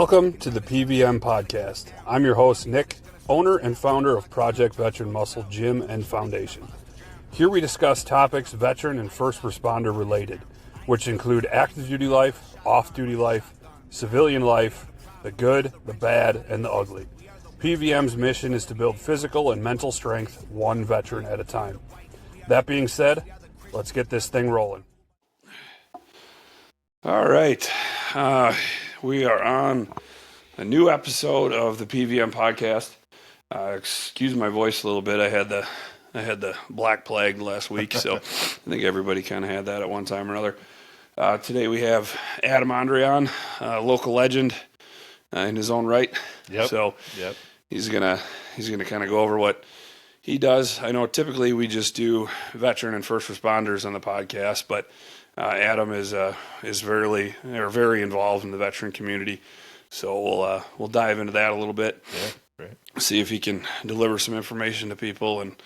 Welcome to the PVM podcast. I'm your host, Nick, owner and founder of Project Veteran Muscle Gym and Foundation. Here we discuss topics veteran and first responder related, which include active duty life, off-duty life, civilian life, the good, the bad, and the ugly. PVM's mission is to build physical and mental strength one veteran at a time. That being said, let's get this thing rolling. All right. We are on a new episode of the PVM podcast. Excuse my voice a little bit. I had the black plague last week, so I think everybody kind of had that at one time or another. Today we have Adam Andre on, a local legend in his own right. So he's gonna kind of go over what he does. I know typically we just do veteran and first responders on the podcast, but Adam is very involved in the veteran community, so we'll dive into that a little bit. Yeah, great. See if he can deliver some information to people and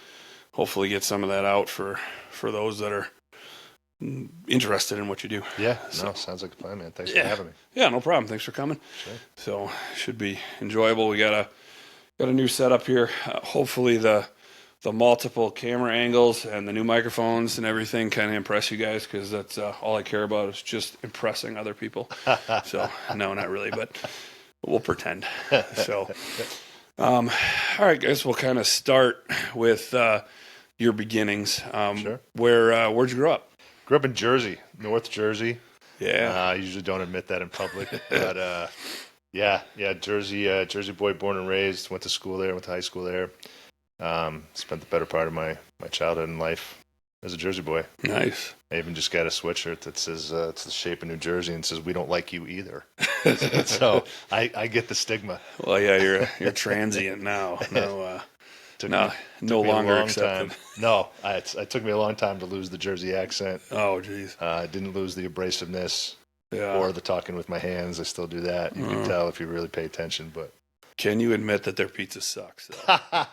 hopefully get some of that out for those that are interested in what you do. Yeah, sounds like a plan, man. Thanks for having me. Yeah, no problem. Thanks for coming. Sure. So should be enjoyable. We got a new setup here. Hopefully the multiple camera angles and the new microphones and everything kind of impress you guys, because that's all I care about is just impressing other people. So no, not really, but we'll pretend. So all right, guys, we'll kind of start with your beginnings. Sure. Where'd you grow up? Grew up in Jersey, North Jersey. Yeah. I usually don't admit that in public, but Jersey boy, born and raised. Went to school there. Went to high school there. Spent the better part of my childhood and life as a Jersey boy. Nice. I even just got a sweatshirt that says it's the shape of New Jersey and says we don't like you either. So I get the stigma. Well, yeah, you're transient now. No longer accepted. No, it took me a long time to lose the Jersey accent. Oh, geez. I didn't lose the abrasiveness Yeah. or the talking with my hands. I still do that. You can tell if you really pay attention, but. Can you admit that their pizza sucks? I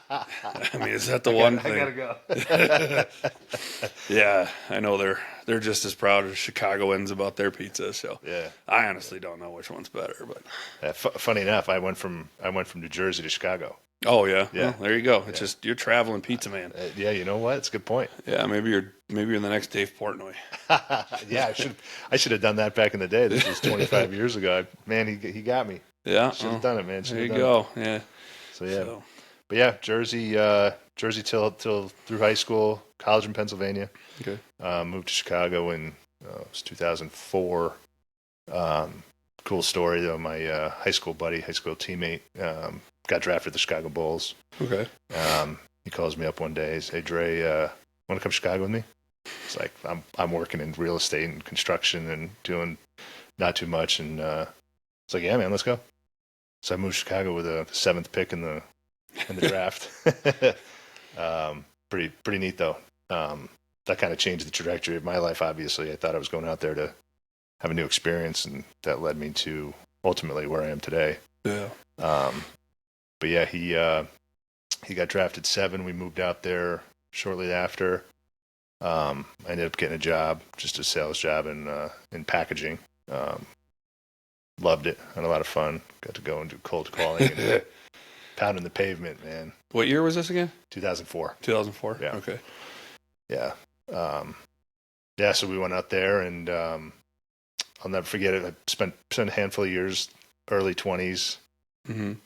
mean, is that the one thing? I gotta go. Yeah, I know they're just as proud as Chicagoans about their pizza. So yeah, I honestly don't know which one's better. But funny enough, I went from New Jersey to Chicago. Oh yeah, yeah. Well, there you go. It's just you're traveling pizza man. Yeah, you know what? It's a good point. Yeah, maybe you're the next Dave Portnoy. Yeah, I should have done that back in the day. This was 25 years ago. Man, he got me. Yeah, should have done it, man. There you go. Yeah. So yeah, but yeah, Jersey till through high school, college in Pennsylvania. Okay. Moved to Chicago in it was 2004. Cool story though. My high school teammate, got drafted to the Chicago Bulls. Okay. He calls me up one day. He says, "Hey Dre, want to come to Chicago with me?" It's like I'm working in real estate and construction and doing not too much, and it's like, yeah, man, let's go. So I moved to Chicago with the 7th pick in the draft. Pretty neat though. That kind of changed the trajectory of my life. Obviously, I thought I was going out there to have a new experience, and that led me to ultimately where I am today. Yeah. But yeah, he got drafted 7. We moved out there shortly after. I ended up getting a job, just a sales job in packaging. Loved it. Had a lot of fun. Got to go and do cold calling and pounding the pavement, man. What year was this again? 2004. 2004? Yeah. Okay. Yeah. So we went out there, and I'll never forget it. I spent a handful of years, early 20s,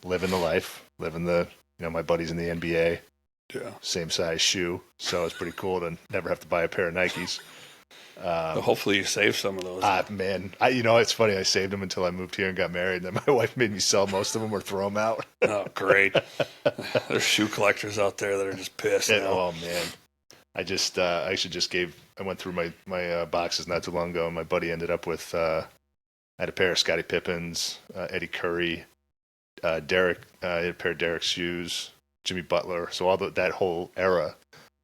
living the life, my buddies in the NBA. Yeah. Same size shoe. So it's pretty cool to never have to buy a pair of Nikes. Hopefully you save some of those. Man, it's funny. I saved them until I moved here and got married, and then my wife made me sell most of them or throw them out. Oh, great! There's shoe collectors out there that are just pissed. Oh man, I went through my boxes not too long ago, and my buddy ended up with I had a pair of Scottie Pippens, Eddie Curry, Derek. I had a pair of Derek's shoes, Jimmy Butler. So that whole era,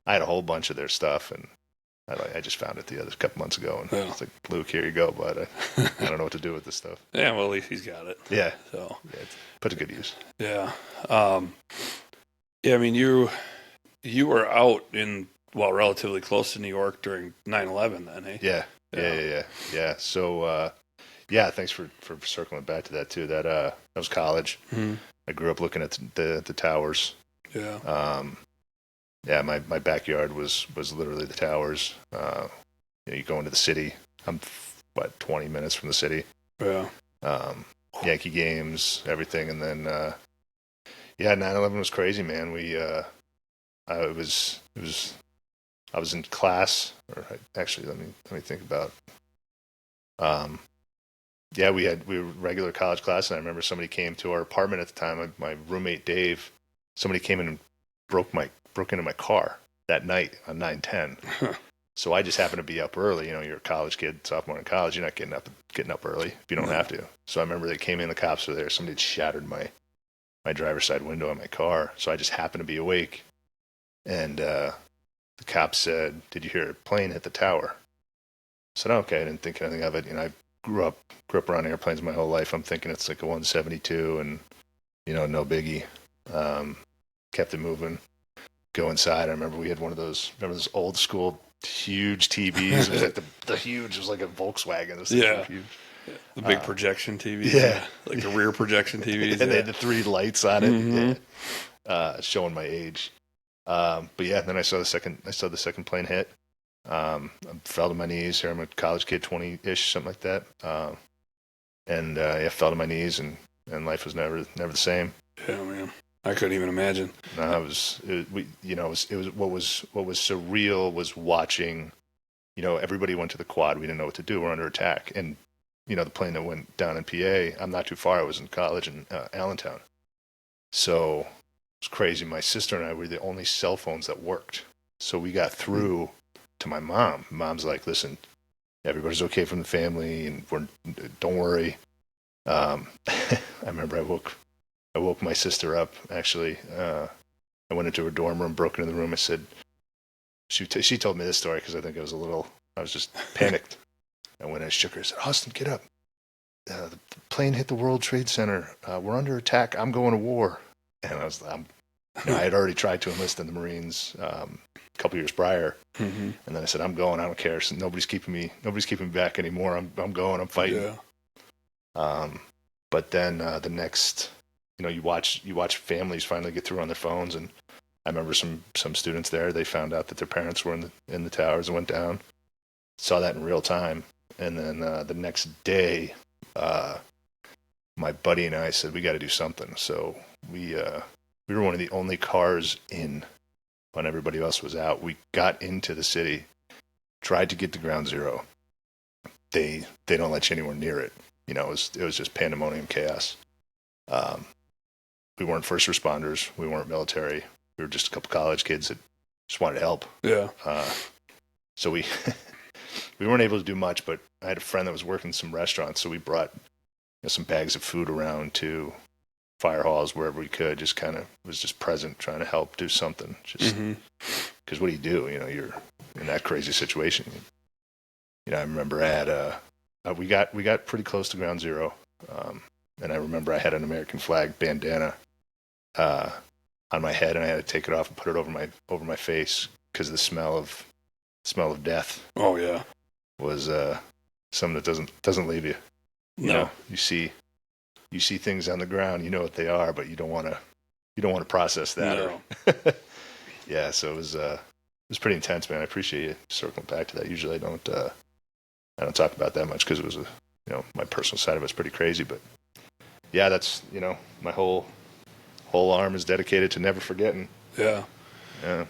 I had a whole bunch of their stuff, and I just found it the other couple months ago, and it's like, Luke, here you go, bud. I don't know what to do with this stuff. Yeah, well, at least he's got it. Yeah. So it's put to good use. Yeah. I mean, you were out in, relatively close to New York during 9/11 then, eh? Yeah. So, Yeah, thanks for circling back to that too. That was college. Mm-hmm. I grew up looking at the towers. Yeah. Yeah, my backyard was literally the towers. You go into the city. I'm 20 minutes from the city. Yeah. Yankee games, everything, and then yeah, 9/11 was crazy, man. I was in class, or actually, let me think about. Yeah, we were regular college class, and I remember somebody came to our apartment at the time. My roommate Dave, somebody came in and broke into my car that night on 9/10. So I just happened to be up early. You know, you're a college kid, sophomore in college. You're not getting up early if you don't have to. So I remember they came in. The cops were there. Somebody had shattered my driver's side window on my car. So I just happened to be awake, and the cop said, "Did you hear a plane hit the tower?" I said, "Okay." I didn't think anything of it. You know, I grew up around airplanes my whole life. I'm thinking it's like a 172, and no biggie. Kept it moving. Go inside. I remember we had one of those. Remember those old school huge TVs? It was like the huge. It was like a Volkswagen. It was huge. The big projection TVs. Yeah. Like the rear projection TVs. And they had the 3 lights on it. Mm-hmm. Yeah. Showing my age. But yeah, then I saw the second plane hit. I fell to my knees. Here I'm a college kid, 20-ish, something like that. And I fell to my knees, and life was never the same. Yeah, man. I couldn't even imagine. No, it was what was surreal was watching. Everybody went to the quad. We didn't know what to do. We're under attack, and the plane that went down in PA. I'm not too far. I was in college in Allentown, so it was crazy. My sister and I were the only cell phones that worked, so we got through to my mom. Mom's like, "Listen, everybody's okay from the family, and don't worry." I remember I woke my sister up. Actually, I went into her dorm room, broke into the room. I said, she told me this story because I think I was just panicked. I went and I shook her. I said, "Austin, get up. The plane hit the World Trade Center. We're under attack. I'm going to war." And I had already tried to enlist in the Marines a couple years prior. Mm-hmm. And then I said, "I'm going. I don't care. So nobody's keeping me back anymore. I'm going. I'm fighting." Yeah. But then the next, you watch families finally get through on their phones, and I remember some students there. They found out that their parents were in the towers and went down. Saw that in real time, and then the next day, my buddy and I said we got to do something. So we were one of the only cars in when everybody else was out. We got into the city, tried to get to Ground Zero. They don't let you anywhere near it. It was just pandemonium, chaos. We weren't first responders. We weren't military. We were just a couple college kids that just wanted to help. Yeah. So we weren't able to do much, but I had a friend that was working in some restaurants, so we brought some bags of food around to fire halls wherever we could. Just kind of was just present, trying to help do something. Just because what do you do? You're in that crazy situation. I remember we got pretty close to Ground Zero, and I remember I had an American flag bandana on my head, and I had to take it off and put it over my face because the smell of death. Oh yeah, was something that doesn't leave you. No. You see things on the ground. You know what they are, but you don't want to process that. No. Yeah, so it was pretty intense, man. I appreciate you circling back to that. Usually I don't talk about that much because it was my personal side of it's pretty crazy, but yeah, that's my whole arm is dedicated to never forgetting. Yeah. Yeah.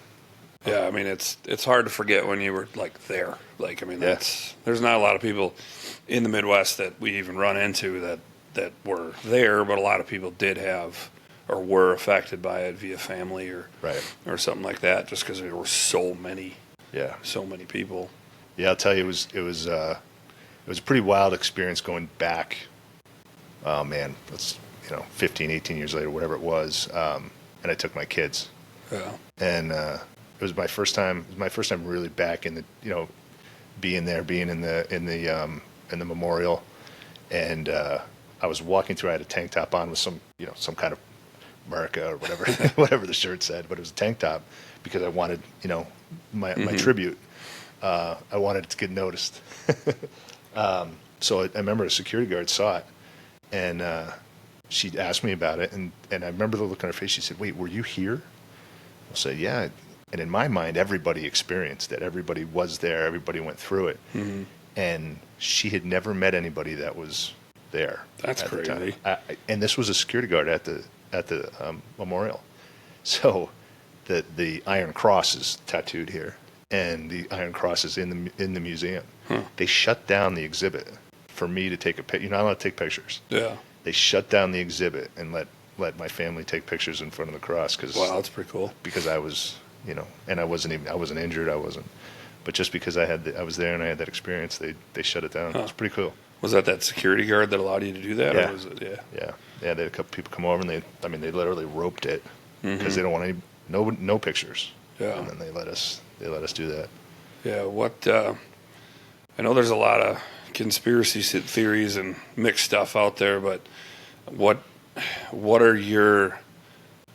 Yeah, I mean it's hard to forget when you were like there. Like I mean there's not a lot of people in the Midwest that we even run into that were there, but a lot of people did have or were affected by it via family or something like that, just because there were so many people. Yeah, I'll tell you, it was a pretty wild experience going back. Oh man, that's 15, 18 years later, whatever it was, and I took my kids. Yeah. And it was my first time. It was my first time really back in the being in the memorial, and I was walking through. I had a tank top on with some kind of America or whatever whatever the shirt said, but it was a tank top because I wanted my tribute. I wanted it to get noticed. So I remember a security guard saw it, and she asked me about it, and I remember the look on her face. She said, "Wait, were you here?" I said, "Yeah." And in my mind, everybody experienced it. Everybody was there. Everybody went through it. Mm-hmm. And she had never met anybody that was there. That's at the crazy. time. And this was a security guard at the memorial. So the Iron Cross is tattooed here, and the Iron Cross is in the museum. Huh. They shut down the exhibit for me to take a picture. You're not allowed to take pictures. Yeah. They shut down the exhibit and let my family take pictures in front of the cross Wow, that's pretty cool. because I was, and I wasn't injured. But just because I was there and I had that experience, they shut it down. Huh. It was pretty cool. Was that security guard that allowed you to do that? Yeah. Or was it, yeah. Yeah. They had a couple people come over and they literally roped it because Mm-hmm. they don't want no pictures. Yeah. And then they let us do that. Yeah. What, I know there's a lot of conspiracy theories and mixed stuff out there, but what are your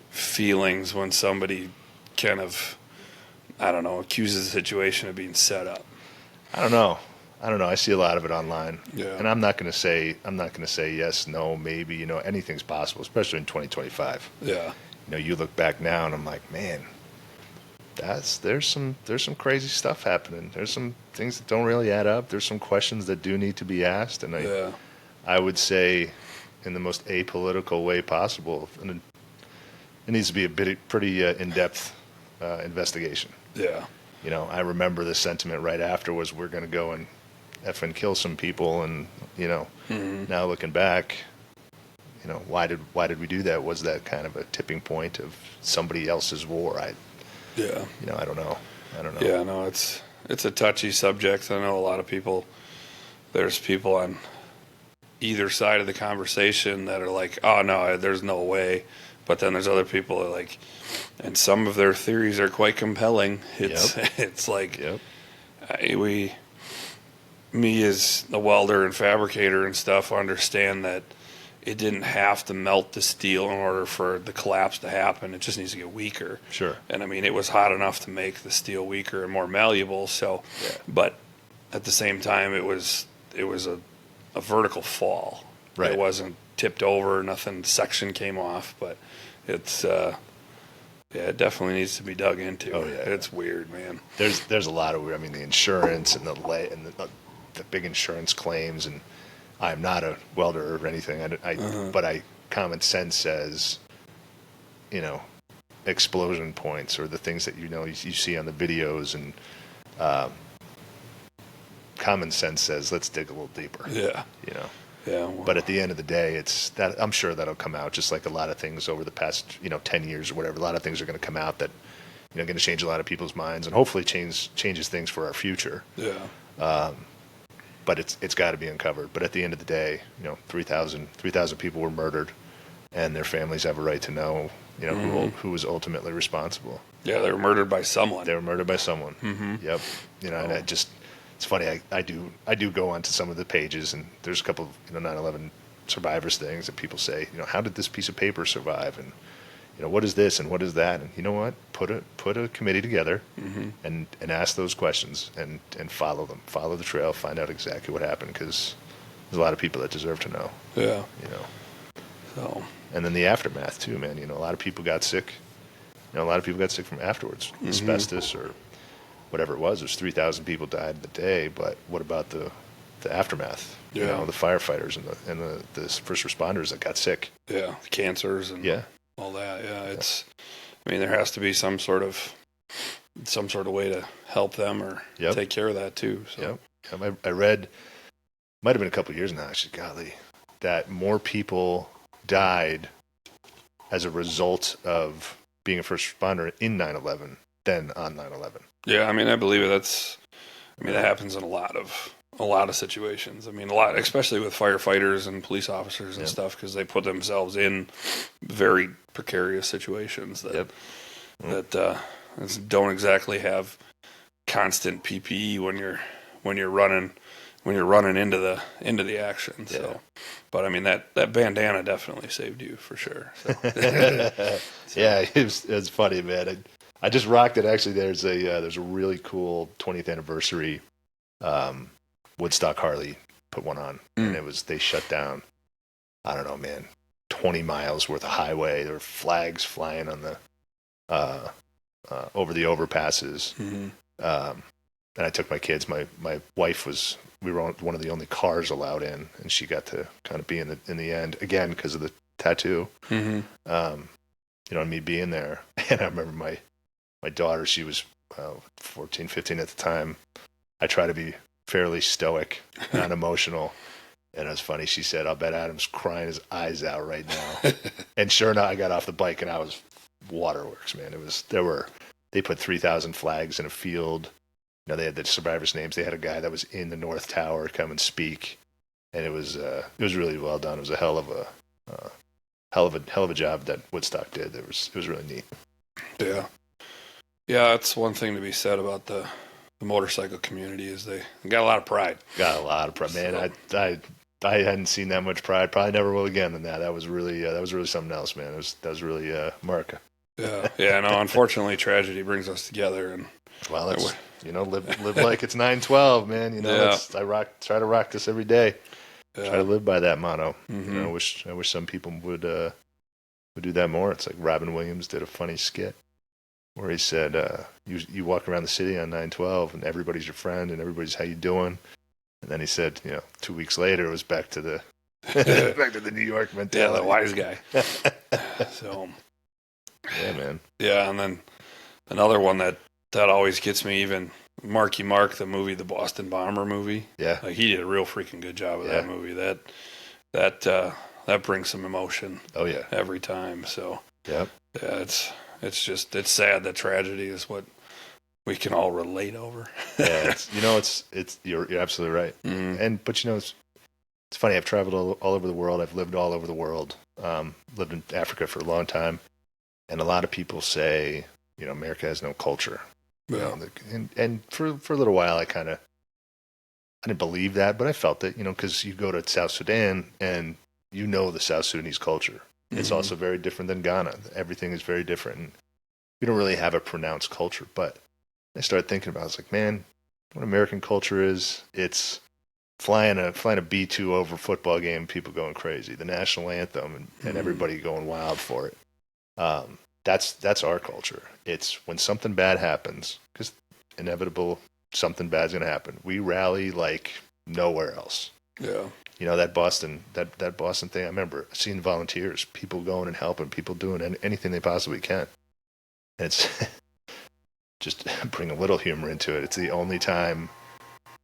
feelings when somebody kind of, I don't know, accuses the situation of being set up? I don't know. I see a lot of it online. Yeah. And I'm not going to say yes, no, maybe, anything's possible, especially in 2025. Yeah. You look back now and I'm like, man, there's some crazy stuff happening. There's some things that don't really add up. There's some questions that do need to be asked, and Yeah. I would say in the most apolitical way possible. And it needs to be a pretty in-depth investigation. Yeah. I remember the sentiment right after was we're going to go and effing kill some people, and Mm-hmm. now looking back, why did we do that? Was that kind of a tipping point of somebody else's war? Yeah. I don't know. Yeah, no, it's a touchy subject. I know a lot of people, there's people on either side of the conversation that are like, oh no, there's no way. But then there's other people that are like, and some of their theories are quite compelling. It's like, Yep. Me as a welder and fabricator and stuff, understand that it didn't have to melt the steel in order for the collapse to happen. It just needs to get weaker. Sure. And I mean, it was hot enough to make the steel weaker and more malleable. So, Yeah. but at the same time, it was a vertical fall. Right. It wasn't tipped over. Nothing section came off. But it's it definitely needs to be dug into. Oh, yeah. It's weird, man. There's a lot of weird. I mean, the insurance and the big insurance claims, and I'm not a welder or anything. But common sense says, explosion points or the things that you see on the videos, and common sense says let's dig a little deeper. Yeah. Yeah. Well, But at the end of the day, it's that I'm sure that'll come out, just like a lot of things over the past 10 years or whatever. A lot of things are going to come out that going to change a lot of people's minds, and hopefully changes things for our future. yeah. But it's got to be uncovered. But at the end of the day, 3,000 people were murdered, and their families have a right to know, who was ultimately responsible. Yeah, they were murdered by someone. They were murdered by someone. Mm-hmm. Yep. And it's funny. I do go onto some of the pages, and there's a couple of 9/11 survivors things that people say. How did this piece of paper survive? And what is this and what is that? And you know what? Put a committee together Mm-hmm. and ask those questions and follow them. Follow the trail. Find out exactly what happened, because there's a lot of people that deserve to know. Yeah. So. And then the aftermath too, man. A lot of people got sick. A lot of people got sick from afterwards, Mm-hmm. asbestos or whatever it was. There's 3,000 people died in the day, but what about the aftermath? Yeah. The firefighters and the first responders that got sick. Yeah, cancers and Yeah. all that. Yeah, I mean, there has to be some sort of way to help them or Yep. take care of that too. So. Yep. I read, might have been a couple of years now, actually, golly, that more people died as a result of being a first responder in 9/11 than on 9/11. Yeah, I mean, I believe it. That happens in a lot of situations. I mean, especially with firefighters and police officers and Yep. stuff, because they put themselves in very precarious situations that don't exactly have constant PPE when you're running into the action. So, Yeah. but I mean that bandana definitely saved you for sure. So. Yeah, it's funny, man. I just rocked it. Actually, there's a really cool 20th anniversary Woodstock Harley put one on, and they shut down. I don't know, man, 20 miles worth of highway. There were flags flying on the over the overpasses. And I took my kids. My wife we were one of the only cars allowed in, and she got to kind of be in the end again because of the tattoo. And me being there. And I remember my daughter, she was 14, 15 at the time. I try to be fairly stoic, not emotional. And it was funny. She said, "I'll bet Adam's crying his eyes out right now." And sure enough, I got off the bike and I was waterworks, man. They put 3,000 flags in a field. They had the survivors' names. They had a guy that was in the North Tower come and speak. And it was really well done. It was a hell of a job that Woodstock did. It was really neat. Yeah. Yeah, that's one thing to be said about the motorcycle community is they got a lot of pride. Got a lot of pride, man. So, I hadn't seen that much pride. Probably never will again. Than that. That was really something else, man. That was really America. Yeah. No, unfortunately, tragedy brings us together, and well, that's live like it's 9/12, man. Try to rock this every day. Yeah. Try to live by that motto. I wish some people would do that more. It's like Robin Williams did a funny skit where he said, "You walk around the city on 9/12, and everybody's your friend, and everybody's how you doing." And then he said, 2 weeks later, it was back to the New York mentality. Yeah, the wise guy. So, yeah, man. Yeah, and then another one that always gets me, even Marky Mark, the movie, the Boston Bomber movie. Yeah, like he did a real freaking good job of that movie. That brings some emotion. Oh yeah, every time. So yeah, it's sad that tragedy is what we can all relate over. Yeah, you're absolutely right. But it's funny. I've traveled all over the world. I've lived all over the world. Lived in Africa for a long time, and a lot of people say, America has no culture. Yeah. And for a little while, I didn't believe that, but I felt it. Because you go to South Sudan and the South Sudanese culture. It's also very different than Ghana. Everything is very different. And we don't really have a pronounced culture, but I started thinking about it. I was like, man, what American culture is, it's flying a B-2 over a football game, people going crazy, the national anthem, and everybody going wild for it. That's our culture. It's when something bad happens, because inevitable something bad's going to happen, we rally like nowhere else. Yeah. That Boston thing, I remember seeing volunteers, people going and helping, people doing anything they possibly can. And it's just bring a little humor into it. It's the only time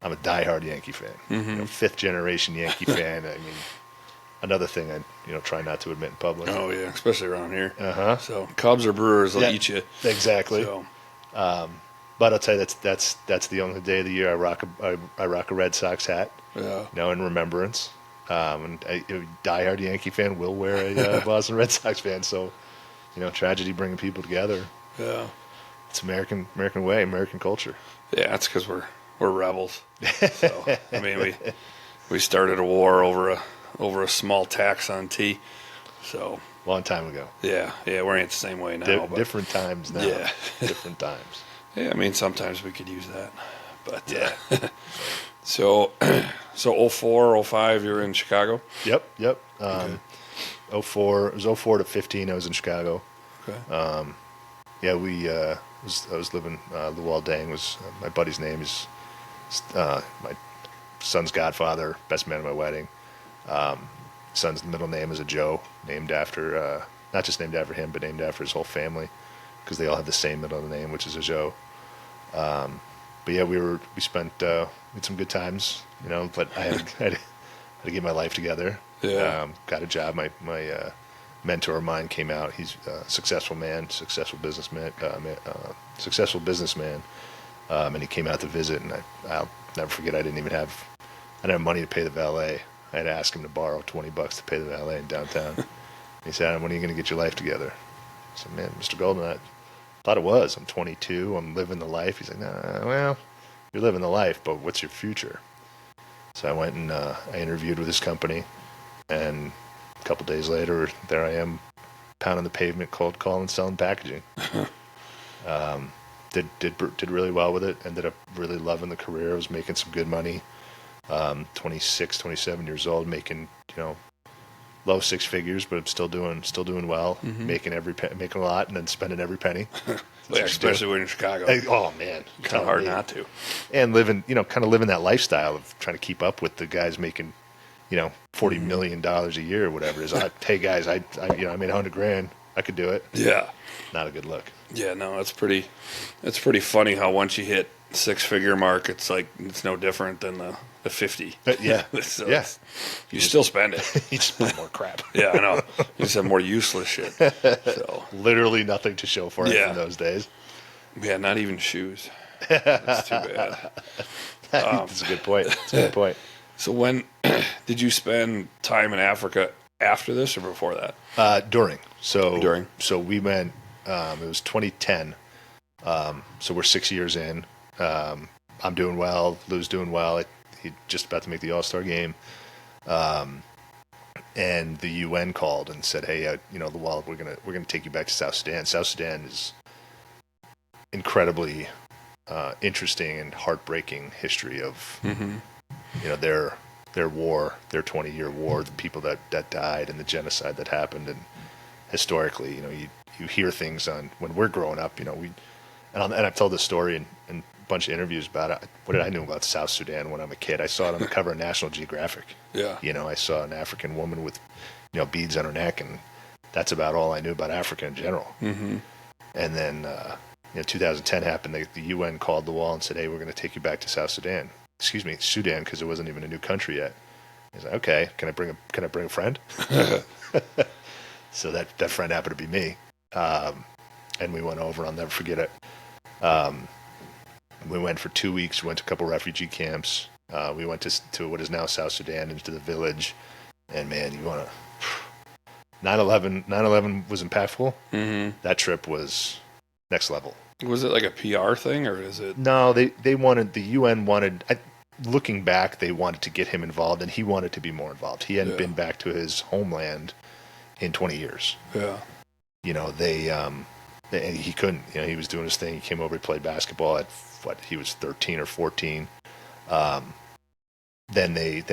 I'm a diehard Yankee fan. Fifth generation Yankee fan. I mean, another thing I try not to admit in public. Oh yeah, especially around here. So Cubs or Brewers will eat you. Exactly. So. But I'll tell you, that's the only day of the year I rock a Red Sox hat. Yeah. In remembrance. And a diehard Yankee fan will wear a Boston Red Sox fan. So, tragedy bringing people together. Yeah. It's American way, American culture. Yeah, that's because we're rebels. So I mean, we started a war over a small tax on tea. So long time ago. Yeah, we ain't the same way now. Different times now. Yeah, different times. Yeah, I mean sometimes we could use that, but yeah. So 04, 05, you're in Chicago. Yep. Okay. 04. It was 04 to 15. I was in Chicago. Okay. I was living. Luol Deng was my buddy's name. Is my son's godfather, best man at my wedding. Son's middle name is a Joe, named after not just named after him, but named after his whole family, because they all have the same middle name, which is a Joe. But yeah, we spent had some good times, But I had to get my life together. Yeah. Got a job. My mentor of mine came out. He's a successful man, successful businessman, and he came out to visit. And I'll never forget. I didn't have money to pay the valet. I had to ask him to borrow $20 to pay the valet in downtown. He said, "Adam, when are you going to get your life together?" I said, "Man, Mr. Golden, I thought it was. I'm 22. I'm living the life." He's like, "Nah, well, you're living the life, but what's your future?" So I went and I interviewed with his company, and a couple days later, there I am, pounding the pavement, cold calling, selling packaging. Did really well with it. Ended up really loving the career. I was making some good money. 26, 27 years old, making, low six figures, but still doing well, making making a lot, and then spending every penny. Yeah, especially when in Chicago. Oh man, Kind of hard not to. And living, kind of living that lifestyle of trying to keep up with the guys making, $40 million a year or whatever it is. Hey guys, I made $100,000. I could do it. Yeah. Not a good look. Yeah, no, it's pretty funny how once you hit 6-figure mark, it's like it's no different than the 50. Yeah. So Yeah. You still spend it. You just buy more crap. Yeah, I know. You just have more useless shit. So Literally nothing to show for it in those days. Yeah, not even shoes. That's too bad. That's a good point. That's a good point. So when did you spend time in Africa after this or before that? During. During. So we went, it was 2010. So we're 6 years in. I'm doing well. Lou's doing well. He's just about to make the All-Star game. And the UN called and said, hey, we're gonna take you back to South Sudan. South Sudan is incredibly interesting and heartbreaking history of their war, their 20-year war, the people that died and the genocide that happened. And historically, you hear things on when we're growing up, and I've told this story in a bunch of interviews about it. What did I know about South Sudan when I'm a kid? I saw it on the cover of National Geographic. Yeah. I saw an African woman with, beads on her neck, and that's about all I knew about Africa in general. Mm-hmm. And then, 2010 happened. The UN called the wall and said, hey, we're going to take you back to South Sudan. Excuse me, Sudan, because it wasn't even a new country yet. He's like, okay, can I bring a friend? So that friend happened to be me. And we went over. I'll never forget it. We went for 2 weeks. We went to a couple refugee camps. We went to what is now South Sudan, into the village. And man, you want to... 9/11 was impactful. Mm-hmm. That trip was next level. Was it like a PR thing, or is it? No, they wanted, the UN wanted, looking back, they wanted to get him involved, and he wanted to be more involved. He hadn't been back to his homeland in 20 years. Yeah. He couldn't. He was doing his thing. He came over, he played basketball at he was 13 or 14. Then he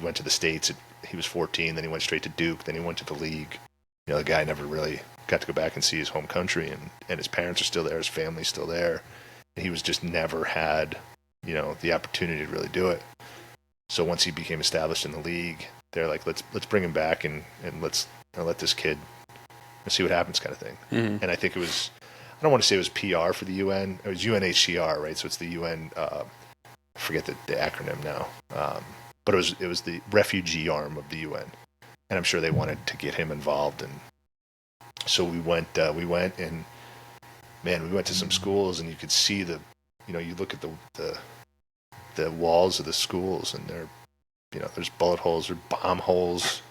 went to the States. He was 14. Then he went straight to Duke. Then he went to the league. The guy never really got to go back and see his home country, and his parents are still there. His family's still there. And he was just never had, the opportunity to really do it. So once he became established in the league, they're like, let's bring him back and let's let this kid see what happens, kind of thing. Mm-hmm. And I think it was, I don't want to say it was PR for the UN. It was UNHCR, right? So it's the UN. I forget the acronym now. But it was the refugee arm of the UN, and I'm sure they wanted to get him involved. And so we went and man, we went to some schools, and you could see you look at the walls of the schools, and there's bullet holes or bomb holes,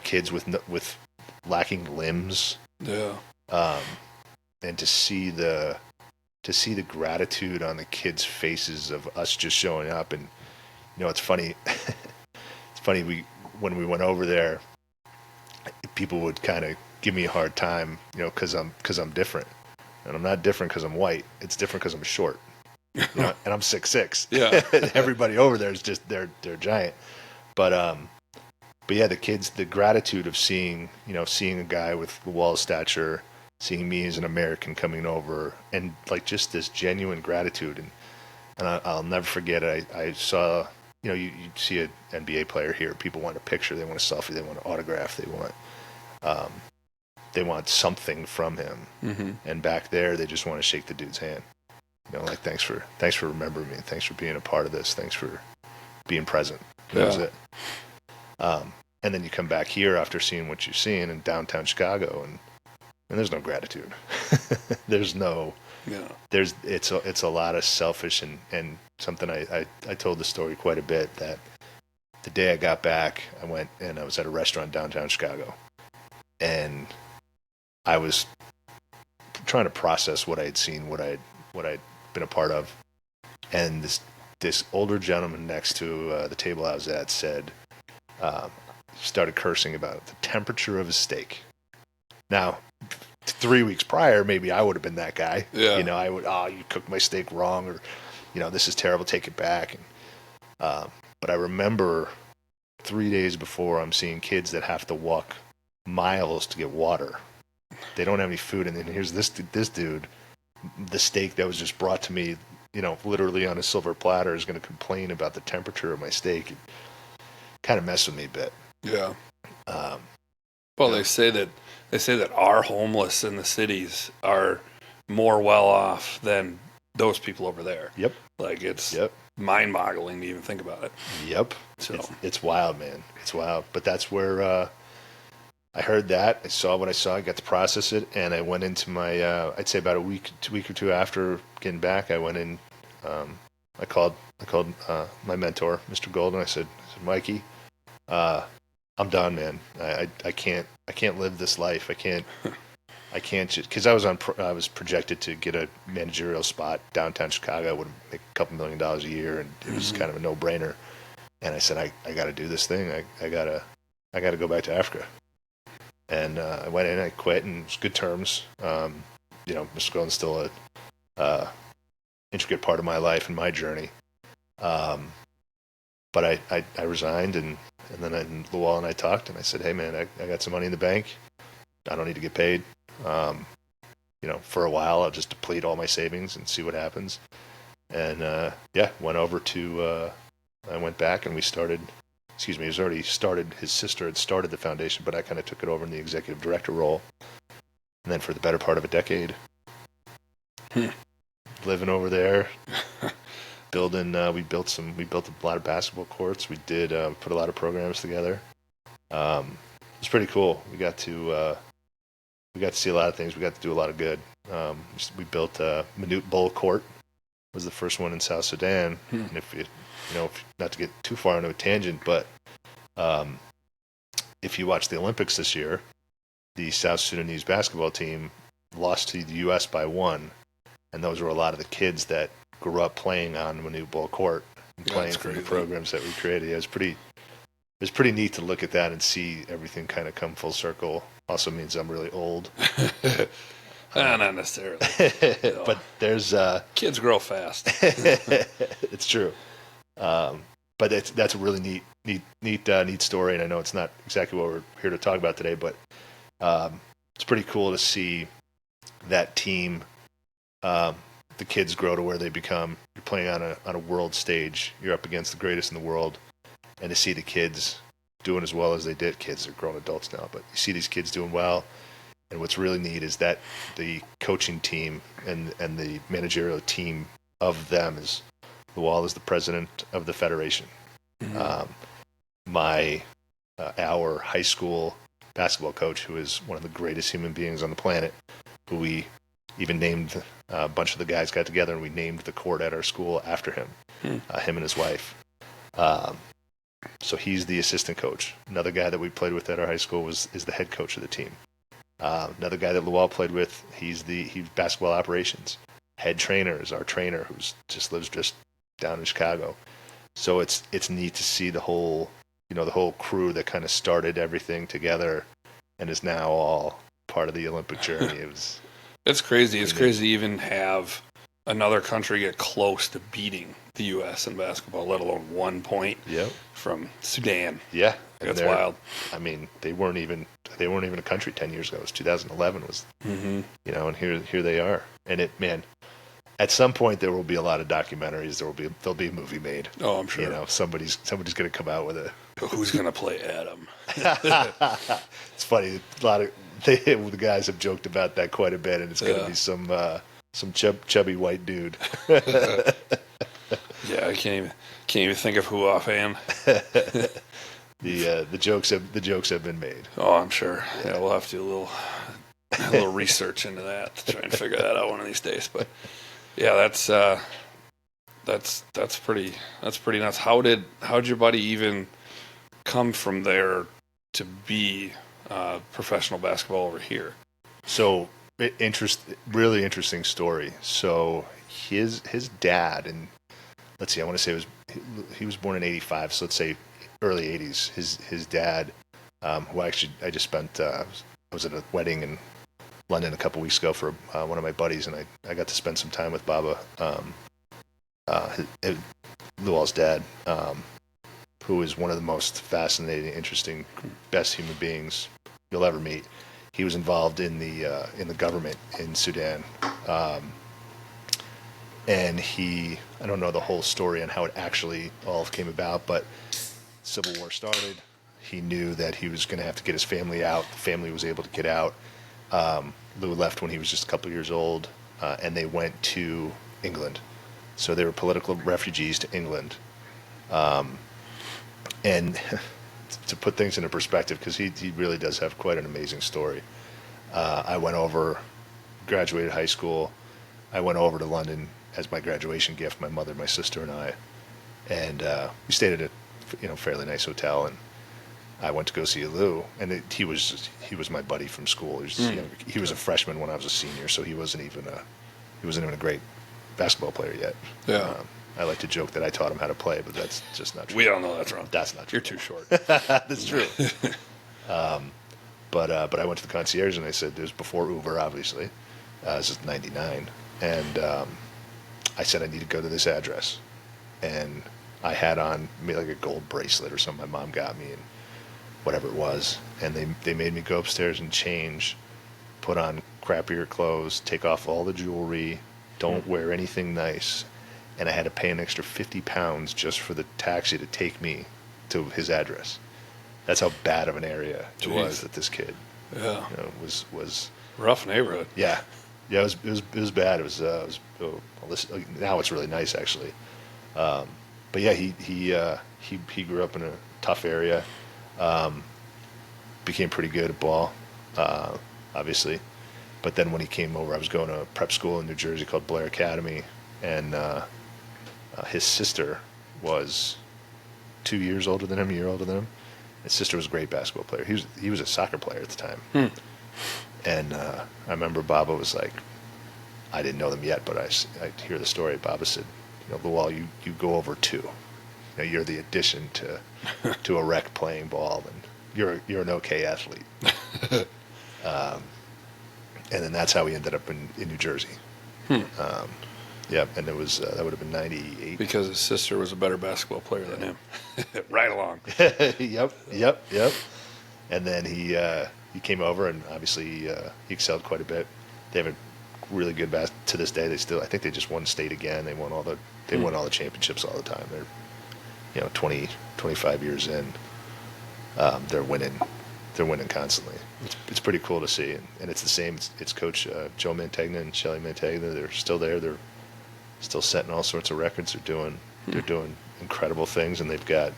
kids with lacking limbs. Yeah. And to see the gratitude on the kids' faces of us just showing up. And it's funny. It's funny. When we went over there, people would kind of give me a hard time, because I'm different, and I'm not different because I'm white. It's different because I'm short, and I'm 6'6". Yeah. Everybody over there is just they're giant. But yeah, the kids, the gratitude of seeing a guy with the wall stature, seeing me as an American coming over, and like just this genuine gratitude. And I'll never forget it. I saw, you see an NBA player here. People want a picture. They want a selfie. They want an autograph. They want something from him. Mm-hmm. And back there, they just want to shake the dude's hand. Like, thanks for remembering me. Thanks for being a part of this. Thanks for being present. That was it. And then you come back here after seeing what you've seen in downtown Chicago, and there's no gratitude. There's no. Yeah. It's a lot of selfish and something I told the story quite a bit, that the day I got back, I went and I was at a restaurant downtown Chicago, and I was trying to process what I had seen, what I'd been a part of, and this older gentleman next to the table I was at said, started cursing about the temperature of his steak. Now, 3 weeks prior, maybe I would have been that guy. Yeah. I would, you cooked my steak wrong, or, this is terrible, take it back. But But I remember 3 days before, I'm seeing kids that have to walk miles to get water. They don't have any food, and then here's this dude, the steak that was just brought to me, literally on a silver platter, is going to complain about the temperature of my steak. It kind of messed with me a bit. Yeah. Well, they say that our homeless in the cities are more well off than those people over there. Yep. Like it's mind-boggling to even think about it. Yep. So it's wild, man. It's wild. But that's where I heard that. I saw what I saw. I got to process it, and I went into my. I'd say about a week or two after getting back, I went in. I called my mentor, Mr. Golden. I said, Mikey, I'm done, man. I can't live this life. I can't just, because I was projected to get a managerial spot downtown Chicago. I would make a couple $1 million a year, and it was kind of a no-brainer. And I said, I got to do this thing. I gotta go back to Africa. And I went in, I quit, and it was good terms. Mr. Golden's still a intricate part of my life and my journey. But I resigned, and then Lual and I talked, and I said, hey, man, I got some money in the bank. I don't need to get paid. For a while, I'll just deplete all my savings and see what happens. And, went over to, I went back, and he was already started, his sister had started the foundation, but I kind of took it over in the executive director role. And then for the better part of a decade, living over there, building, we built a lot of basketball courts. We did put a lot of programs together. It was pretty cool. We got to see a lot of things. We got to do a lot of good. We built Minute Bowl Court. Was the first one in South Sudan. And if not to get too far into a tangent, but if you watch the Olympics this year, the South Sudanese basketball team lost to the U.S. by 1, and those were a lot of the kids that grew up playing on Minute Bowl Court and playing for the programs that we created. It was pretty neat to look at that and see everything kind of come full circle. Also means I'm really old. Not necessarily. But there's kids grow fast. It's true. But that's a really neat story, and I know it's not exactly what we're here to talk about today, but it's pretty cool to see that team, the kids grow to where they become. You're playing on a world stage. You're up against the greatest in the world, and to see the kids doing as well as they did. Kids are grown adults now, but you see these kids doing well. And what's really neat is that the coaching team and the managerial team of them is Lual is the president of the federation. Our high school basketball coach, who is one of the greatest human beings on the planet, who we even named, a bunch of the guys got together and we named the court at our school after him, him and his wife. So he's the assistant coach. Another guy that we played with at our high school is the head coach of the team. Another guy that Lual played with, he's basketball operations. Head trainer is our trainer, who's lives down in Chicago. So it's neat to see the whole crew that kind of started everything together and is now all part of the Olympic journey. It's crazy. It's crazy to even have another country get close to beating the U.S. in basketball, let alone 1 point from Sudan. Yeah, that's wild. I mean, they weren't even a country 10 years ago. It was 2011. And here they are. And at some point there will be a lot of documentaries. There'll be a movie made. Oh, I'm sure. Somebody's going to come out with Who's going to play Adam? It's funny. A lot of the guys have joked about that quite a bit, and it's going to be some chubby white dude. Yeah, I can't even think of who offhand. The jokes have been made. Oh, I'm sure. Yeah, we'll have to do a little research into that to try and figure that out one of these days. But yeah, that's pretty nuts. How'd your buddy even come from there to be professional basketball over here? So really interesting story. So his dad, and let's see, I want to say he was born in 85, so let's say early 80s. His dad, who actually I just spent, I was at a wedding in London a couple weeks ago for one of my buddies, and I got to spend some time with Baba, Lual's dad. who is one of the most fascinating, interesting, best human beings you'll ever meet. He was involved in the government in Sudan, and I don't know the whole story on how it actually all came about, but Civil War started. He knew that he was going to have to get his family out. The family was able to get out. Lou left when he was just a couple years old, and they went to England. So they were political refugees to England. And to put things into perspective, because he really does have quite an amazing story. I went over, graduated high school. I went over to London as my graduation gift, my mother, my sister, and I. And we stayed at a fairly nice hotel, and I went to go see Lou, and he was my buddy from school. He was a freshman when I was a senior, so he wasn't even a great basketball player yet. Yeah. I like to joke that I taught him how to play, but that's just not true. We all know that's wrong. That's not true. You're too short. That's true. But I went to the concierge, and they said, it was before Uber, obviously. This is 99. And I said, I need to go to this address. And I had on maybe like a gold bracelet or something my mom got me, and whatever it was. And they made me go upstairs and change, put on crappier clothes, take off all the jewelry, don't wear anything nice. And I had to pay an extra 50 pounds just for the taxi to take me to his address. That's how bad of an area it was that this kid was rough neighborhood. Yeah, it was bad. Now it's really nice, actually. But yeah, he grew up in a tough area. Became pretty good at ball, obviously. But then when he came over, I was going to a prep school in New Jersey called Blair Academy, and his sister was 2 years older than him, a year older than him. His sister was a great basketball player. He was a soccer player at the time. And I remember Baba was like, I didn't know them yet, but I hear the story. Baba said, Lual, you go over too. You're the addition to a rec playing ball, and you're an okay athlete. And then that's how he ended up in New Jersey. Yeah, and it was that would have been 98. Because his sister was a better basketball player than him. Right along. Yep. And then he came over, and obviously he excelled quite a bit. They have a really good to this day. I think they just won state again. They won all the championships all the time. They're 20, 25 years in. They're winning constantly. It's pretty cool to see, and it's the same. It's Coach Joe Mantegna and Shelly Mantegna. They're still there. They're still setting all sorts of records. They're doing incredible things, and they've got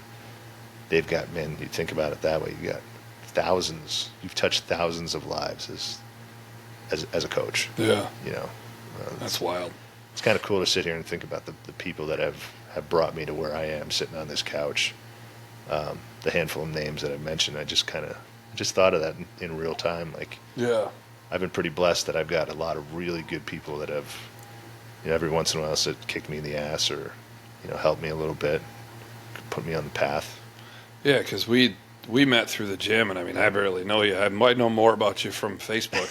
man. You think about it that way. You got thousands. You've touched thousands of lives as a coach. Yeah. That's wild. It's kind of cool to sit here and think about the people that have brought me to where I am, sitting on this couch. The handful of names that I mentioned, I just thought of that in real time. Like, yeah, I've been pretty blessed that I've got a lot of really good people that have, every once in a while, kicked me in the ass or, helped me a little bit, put me on the path. Yeah, because we met through the gym, and I barely know you. I might know more about you from Facebook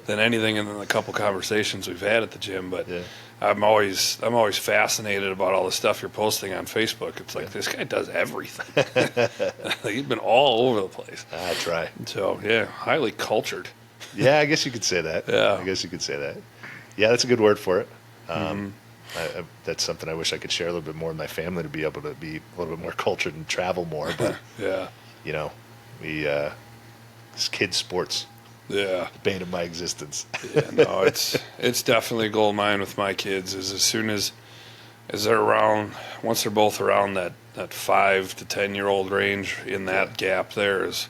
than anything in the couple conversations we've had at the gym. But yeah. I'm always fascinated about all the stuff you're posting on Facebook. It's like, this guy does everything. He's been all over the place. I try. So yeah, highly cultured. Yeah, I guess you could say that. Yeah, I guess you could say that. Yeah, that's a good word for it. That's something I wish I could share a little bit more with my family, to be able to be a little bit more cultured and travel more. But yeah, it's kids' sports. Yeah, the bane of my existence. Yeah, no, it's definitely a gold mine with my kids. Is as soon as they're around, once they're both around that 5 to 10-year-old range, in that gap there is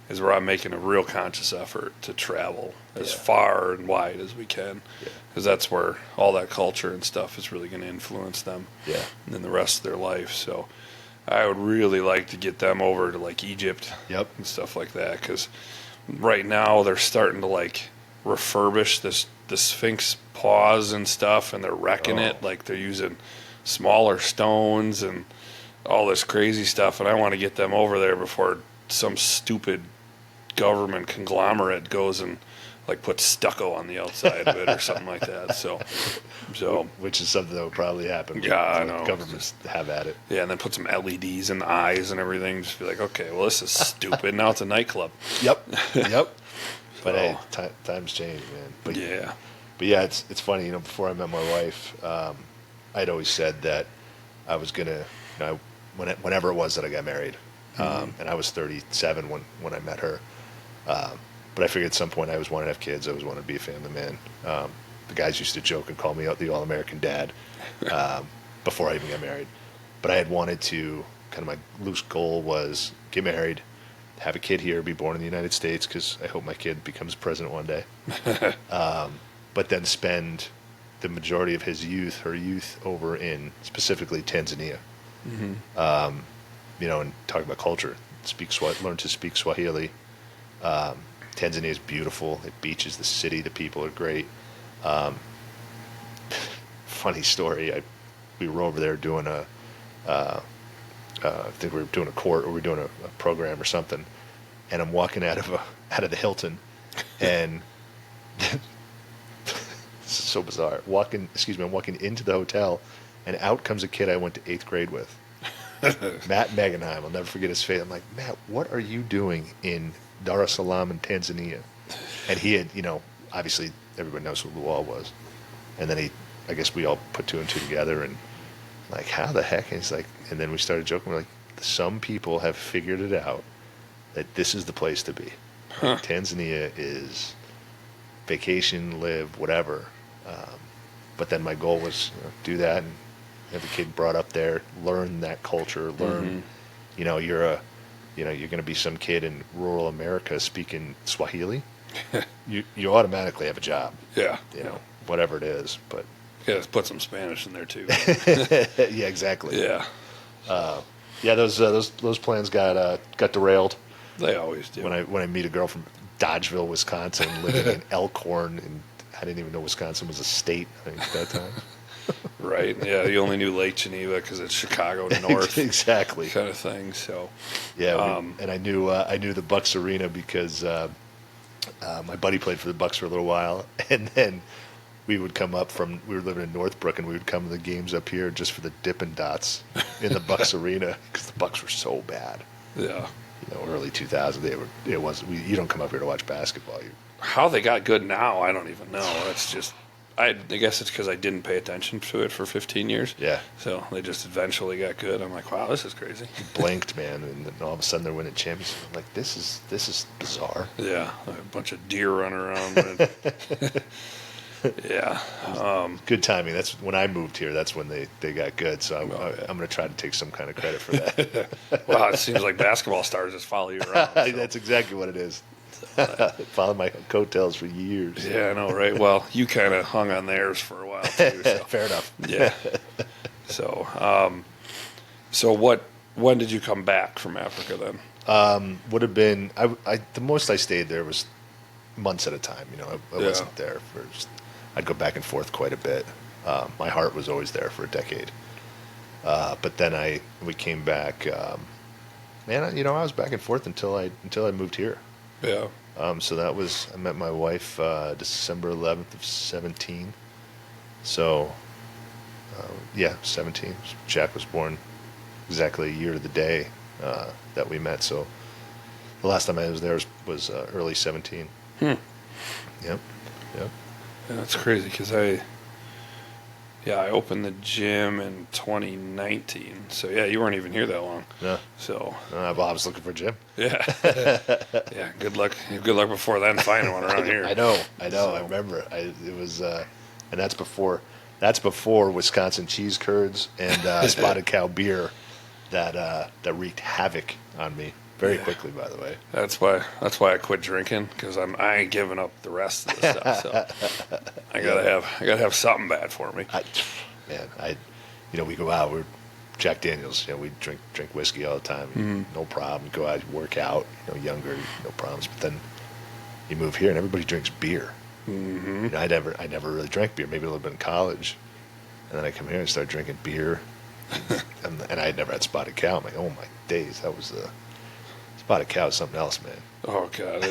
where I'm making a real conscious effort to travel as far and wide as we can, because that's where all that culture and stuff is really going to influence them in the rest of their life. So I would really like to get them over to like Egypt and stuff like that, because right now they're starting to like refurbish the Sphinx paws and stuff, and they're wrecking it. Like, they're using smaller stones and all this crazy stuff, and I want to get them over there before some stupid government conglomerate goes and like put stucco on the outside of it or something like that. So which is something that would probably happen. Yeah, I Let know. Governments have at it. yeah, and then put some LEDs in the eyes and everything. Just be like, okay, well, this is stupid. Now it's a nightclub. Yep. Yep. But So- hey, times change, man. But Yeah. But yeah, it's funny. Before I met my wife, I'd always said that I was gonna, whenever it was that I got married, and I was 37 when I met her. But I figured at some point I always wanted to have kids. I always wanted to be a family man. The guys used to joke and call me out the all-American dad before I even got married. But I had wanted to, kind of my loose goal was get married, have a kid here, be born in the United States, because I hope my kid becomes president one day. But then spend the majority of her youth over in specifically Tanzania. And talk about culture. Learn to speak Swahili. Tanzania is beautiful. The beaches, the city, the people are great. Funny story. We were over there doing I think we were doing a court or we were doing a program or something, and I'm walking out of the Hilton, and this is so bizarre. I'm walking into the hotel, and out comes a kid I went to 8th grade with. Matt Megenheim, I'll never forget his face. I'm like, Matt, what are you doing in Dar es Salaam in Tanzania? And he had, obviously everybody knows who Lual was. And then I guess we all put two and two together and like, how the heck? And he's like, and then we started joking. We're like, some people have figured it out that this is the place to be. Huh. Tanzania is vacation, live, whatever. But then my goal was do that and have the kid brought up there, learn that culture, learn, you're going to be some kid in rural America speaking Swahili. you automatically have a job. Yeah. Whatever it is, but Yeah, let's put some Spanish in there too. yeah, exactly. Yeah. Yeah, those plans got derailed They always do. when I meet a girl from Dodgeville, Wisconsin, living in Elkhorn, and I didn't even know Wisconsin was a state, I think, at that time. Right. Yeah, you only knew Lake Geneva because it's Chicago north. Exactly. Kind of thing. So. Yeah, and I knew the Bucks arena because my buddy played for the Bucks for a little while, and then we would come up we were living in Northbrook, and we would come to the games up here just for the Dippin' Dots in the Bucks arena because the Bucks were so bad. Yeah. Early 2000, you don't come up here to watch basketball. How they got good now, I don't even know. It's just, I guess it's because I didn't pay attention to it for 15 years. Yeah. So they just eventually got good. I'm like, wow, this is crazy. Blinked, man, and then all of a sudden they're winning championships. I'm like, this is bizarre. Yeah, a bunch of deer running around. Yeah. Good timing. That's when I moved here. That's when they got good. So I'm going to try to take some kind of credit for that. Wow, it seems like basketball stars just follow you around. So. That's exactly what it is. Followed my coattails for years. Yeah, I know, right? Well, you kind of hung on theirs for a while too. So. Fair enough. Yeah. So when did you come back from Africa then? Would have been the most I stayed there was months at a time. I wasn't there for. I'd go back and forth quite a bit. My heart was always there for a decade. But then we came back. I was back and forth until I moved here. Yeah. So that was I met my wife December 11th of 17. So 17. Jack was born exactly a year to the day that we met. So the last time I was there was early 17. Yep. Yeah, that's crazy because I opened the gym in 2019. So yeah, you weren't even here that long. No. So. I was looking for a gym. Yeah. Yeah. Good luck. Good luck before then finding one around here. I know. So. I remember. It was, and that's before Wisconsin cheese curds and spotted cow beer that wreaked havoc on me very quickly. By the way, that's why I quit drinking because I ain't giving up the rest of the stuff. So I gotta have something bad for me. We go out. We're Jack Daniels. We drink whiskey all the time. Mm-hmm. No problem. Go out, work out. Younger, no problems. But then you move here and everybody drinks beer. Mm-hmm. I never really drank beer. Maybe a little bit in college, and then I come here and start drinking beer. and I had never had spotted cow. I'm like, oh my days, that was Spotted cow is something else, man. Oh God,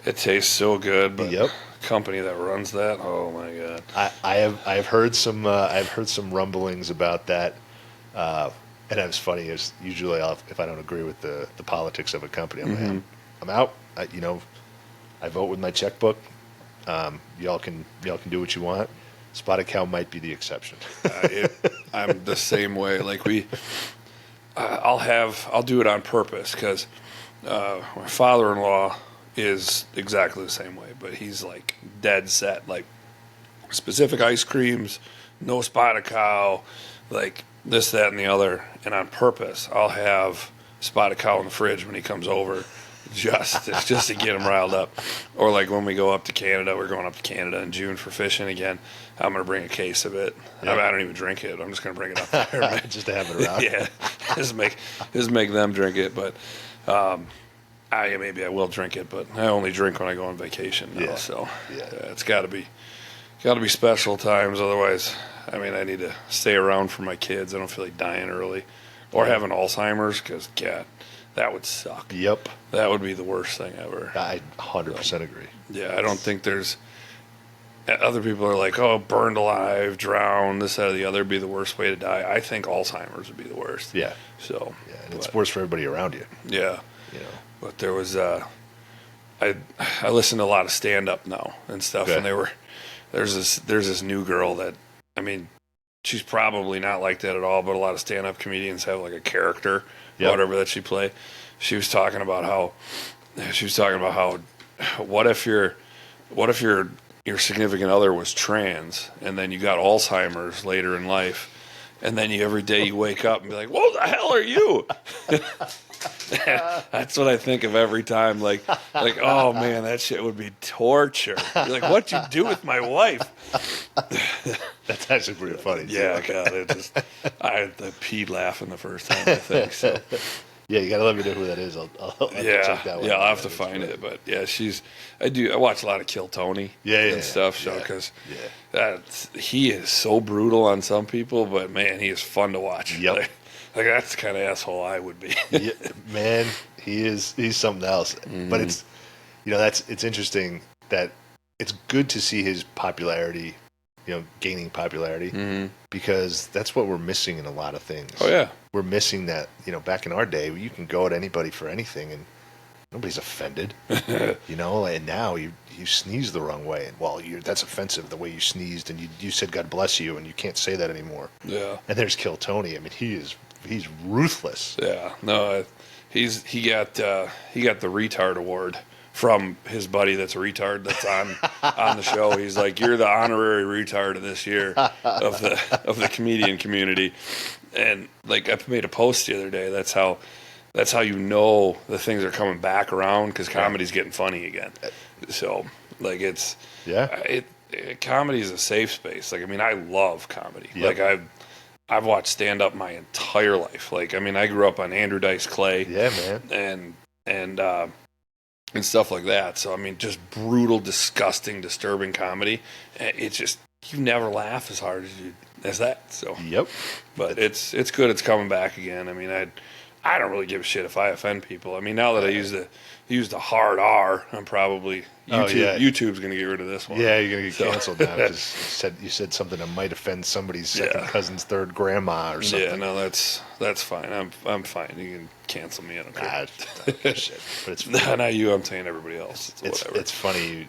it tastes so good. But Yep. the company that runs that, oh my God. I've heard some rumblings about that, and it's funny. Is usually if I don't agree with the politics of a company, I'm out. I vote with my checkbook. Y'all can do what you want. Spotted cow might be the exception. I'm the same way. Like I'll do it on purpose because my father-in-law is exactly the same way, but he's like dead set, like specific ice creams, no spotted cow, like this, that, and the other. And on purpose, I'll have spotted cow in the fridge when he comes over, just to get him riled up. Or like when we go up to Canada, we're going up to Canada in June for fishing again. I'm gonna bring a case of it. Yeah. I don't even drink it. I'm just gonna bring it up there, Just to have it around. yeah, just make them drink it. But maybe I will drink it, but I only drink when I go on vacation now. Yeah. So Yeah. it's got to be special times. Otherwise, I mean, I need to stay around for my kids. I don't feel like dying early or having Alzheimer's because, God, that would suck. Yep. That would be the worst thing ever. I 100% agree. Yeah, I don't think there's. Other people are like, oh, burned alive, drowned, this, that, or the other would be the worst way to die. I think Alzheimer's would be the worst. Yeah. So. Yeah, and it's worse for everybody around you. Yeah. You know. But there was I listen to a lot of stand up now and stuff, Okay. and there's this new girl that, I mean, she's probably not like that at all, but a lot of stand up comedians have like a character, Yep. whatever that she play. She was talking about how what if your significant other was trans and then you got Alzheimer's later in life, and then every day you wake up and be like, what the hell are you? That's what I think of every time. Like, oh man, that shit would be torture. You're like, what'd you do with my wife? That's actually pretty funny. Yeah, God, I peed laughing the first time, I think. So. Yeah, you gotta let me know who that is. I'll have to check that one. Yeah, I'll have to find it. But yeah, I watch a lot of Kill Tony and stuff. So because he is so brutal on some people, but man, he is fun to watch. Yep. Like that's the kind of asshole I would be. Yeah, man, he's something else. Mm-hmm. But it's interesting that it's good to see his popularity, gaining popularity, because that's what we're missing in a lot of things. Oh yeah, we're missing that. Back in our day, you can go at anybody for anything and nobody's offended. And now you sneeze the wrong way, and that's offensive the way you sneezed, and you said God bless you, and you can't say that anymore. Yeah. And there's Kill Tony. I mean, he's ruthless. Yeah. No, he got the retard award from his buddy that's a retard that's on the show. He's like, you're the honorary retard of this year of the comedian community. And like I made a post the other day. That's how you know the things are coming back around, because comedy's getting funny again. So like comedy is a safe space. Like, I mean, I love comedy. Yep. Like I've watched stand up my entire life. Like, I mean, I grew up on Andrew Dice Clay. Yeah, man. And stuff like that. So I mean, just brutal, disgusting, disturbing comedy. It's just, you never laugh as hard as that. So Yep. But it's good. It's coming back again. I mean, I don't really give a shit if I offend people. I mean, now that I use the hard R, I'm probably YouTube's going to get rid of this one. Yeah, you're going to get canceled now because you said something that might offend somebody's second cousin's third grandma or something. Yeah, no, that's fine. I'm fine. You can cancel me. I don't care. Shit. But it's funny. Not you. I'm saying everybody else. It's funny.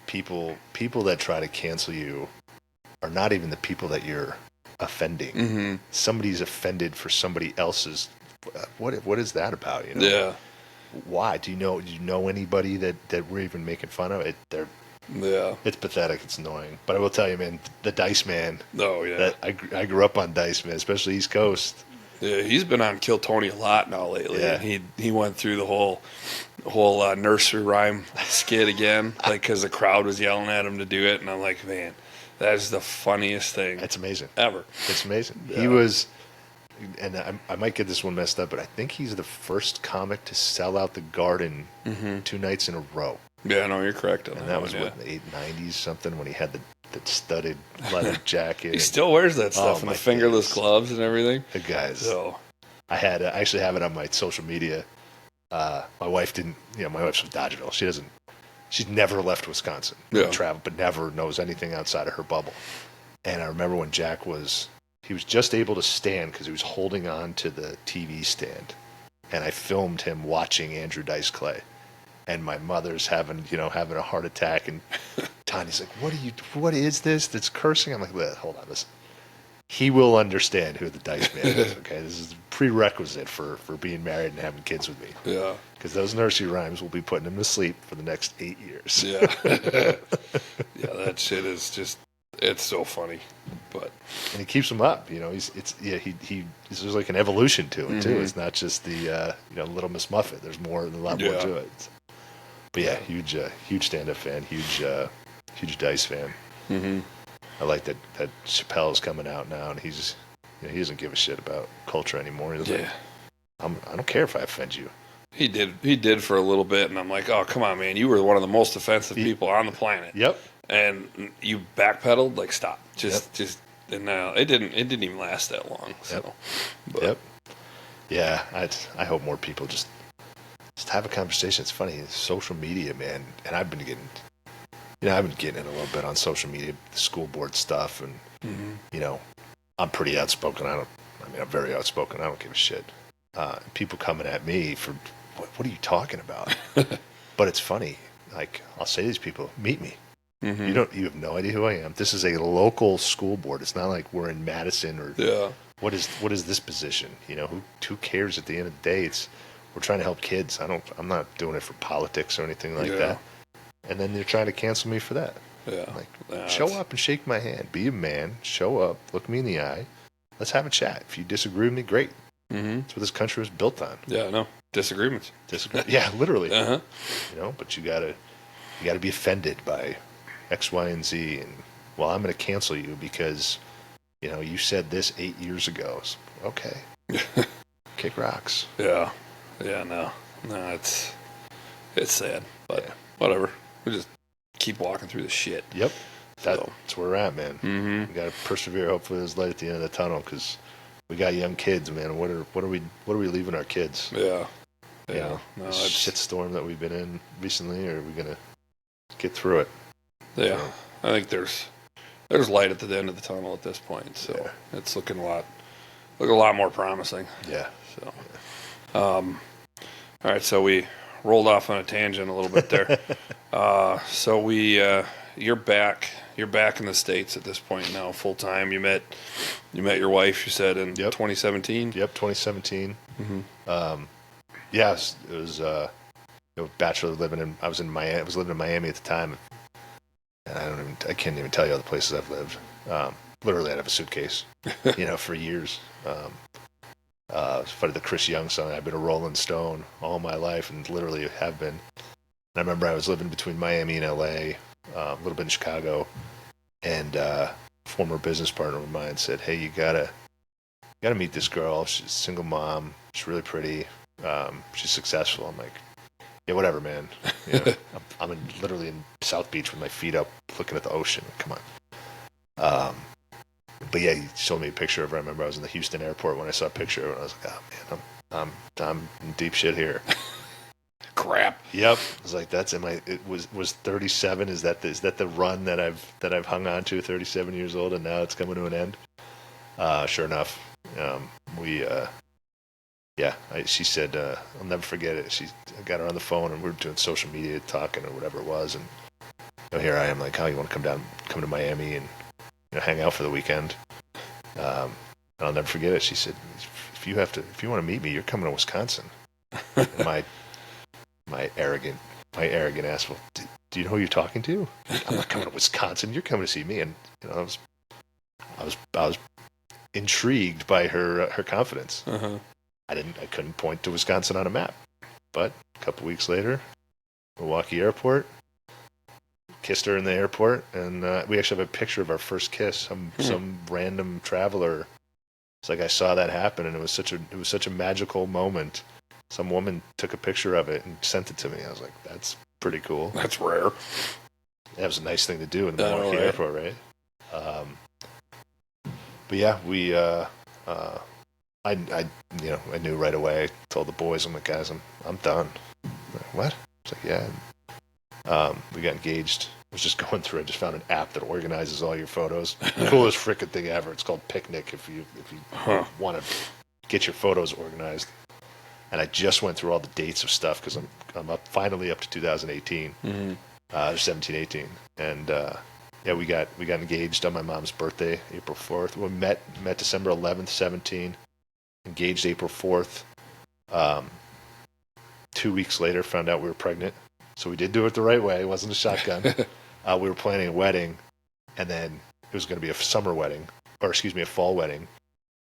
People that try to cancel you are not even the people that you're offending. Mm-hmm. Somebody's offended for somebody else's. What is that about? Yeah. Why? Do you know anybody that we're even making fun of? It's pathetic. It's annoying. But I will tell you, man, the Dice Man. Oh yeah. I grew up on Dice Man, especially East Coast. Yeah, he's been on Kill Tony a lot now lately. Yeah. And he went through the whole nursery rhyme skit again, like because the crowd was yelling at him to do it, and I'm like, man, that is the funniest thing. That's amazing. Ever. It's amazing. Yeah. He was. And I might get this one messed up, but I think he's the first comic to sell out the Garden 2 nights in a row. Yeah, no, you're correct on And that that was one, in the 90s something, when he had the studded leather jacket. He still wears that stuff and my the fingerless goodness. gloves and everything. The guys. So I actually have it on my social media. My wife didn't. My wife's from Dodgeville. She's never left Wisconsin. Yeah. Travel, but never knows anything outside of her bubble. And I remember when Jack was just able to stand because he was holding on to the TV stand, and I filmed him watching Andrew Dice Clay. And my mother's having a heart attack, and Tanya's like, what is this that's cursing? I'm like, hold on, listen. He will understand who the Dice Man is, okay? This is a prerequisite for being married and having kids with me. Yeah. Because those nursery rhymes will be putting him to sleep for the next 8 years. Yeah. Yeah, that shit is just, it's so funny. But and he keeps him up, there's like an evolution to it too. It's not just the Little Miss Muffet. There's a lot more to it. But yeah, huge stand-up fan, huge Dice fan. Mm-hmm. I like that Chappelle's coming out now, and he doesn't give a shit about culture anymore. He's like, I don't care if I offend you. He did for a little bit, and I'm like, oh, come on, man. You were one of the most offensive people on the planet. Yep. And you backpedaled, like, stop. And it didn't even last that long. So. Yep. Yeah, I hope more people just have a conversation. It's funny, it's social media, man, and I've been getting in a little bit on social media, the school board stuff, and I'm pretty outspoken. I'm very outspoken. I don't give a shit. People coming at me for what are you talking about? But it's funny. Like, I'll say to these people, meet me. Mm-hmm. You have no idea who I am. This is a local school board. It's not like we're in Madison or what is this position? Who cares at the end of the day? We're trying to help kids. I'm not doing it for politics or anything like that. And then they're trying to cancel me for that. Yeah. Like, show up and shake my hand. Be a man. Show up. Look me in the eye. Let's have a chat. If you disagree with me, great. Mm-hmm. That's what this country was built on. Yeah, no. Disagreements. Yeah, literally. Uh-huh. But you gotta be offended by X, Y, and Z, and I'm going to cancel you because you said this 8 years ago. So, okay. Kick rocks. Yeah. No, it's sad, but whatever. We just keep walking through the shit. Yep. That's where we're at, man. Mm-hmm. We got to persevere. Hopefully, there's light at the end of the tunnel because we got young kids, man. What are we leaving our kids? Yeah. This shitstorm that we've been in recently, or are we gonna get through it? Yeah, I think there's light at the end of the tunnel at this point. So it's looking a lot more promising. Yeah. So, all right. So we rolled off on a tangent a little bit there. You're back in the States at this point now, full time. You met your wife, you said, in 2017. Yep, 2017. Mm-hmm. It was bachelor living in. I was living in Miami at the time, and I can't even tell you all the places I've lived. Literally, I'd have a suitcase, for years. It's funny, the Chris Young song. I've been a Rolling Stone all my life, and literally have been. And I remember I was living between Miami and LA, a little bit in Chicago, and a former business partner of mine said, "Hey, you gotta meet this girl. She's a single mom. She's really pretty. She's successful." I'm like, "Yeah, whatever, man. I'm literally in South Beach with my feet up, looking at the ocean. Come on." But yeah, he showed me a picture of her. I remember I was in the Houston airport when I saw a picture of her, and I was like, "Oh man, I'm in deep shit here." Crap. Yep. I was like, it was 37. Is that the run that I've hung on to? 37 years old, and now it's coming to an end. Sure enough, she said, I'll never forget it. I got her on the phone, and we were doing social media talking or whatever it was, and here I am, like, "Oh, you want to come to Miami and hang out for the weekend?" And I'll never forget it. She said, if you want to meet me, you're coming to Wisconsin." And my arrogant ass, "Well, do you know who you're talking to?" "I'm not coming to Wisconsin. You're coming to see me." And I was intrigued by her confidence. Uh-huh. I couldn't point to Wisconsin on a map, but a couple weeks later, Milwaukee Airport, kissed her in the airport, and we actually have a picture of our first kiss. Some random traveler. It's like I saw that happen, and it was such a magical moment. Some woman took a picture of it and sent it to me. I was like, "That's pretty cool. That's rare." That was a nice thing to do in the Milwaukee airport, right? But yeah, we I knew right away. I told the boys, I'm like, guys, I'm done. I'm like, what? It's like, yeah. We got engaged. I was just going through. I just found an app that organizes all your photos. Coolest freaking thing ever. It's called Picnic. If you want to get your photos organized. And I just went through all the dates of stuff because I'm finally up to 2018, 17, 18, and yeah, we got engaged on my mom's birthday, April 4th. We met December 11th, 17, engaged April 4th. 2 weeks later, found out we were pregnant. So we did do it the right way. It wasn't a shotgun. We were planning a wedding, and then it was going to be a summer wedding, or excuse me, a fall wedding.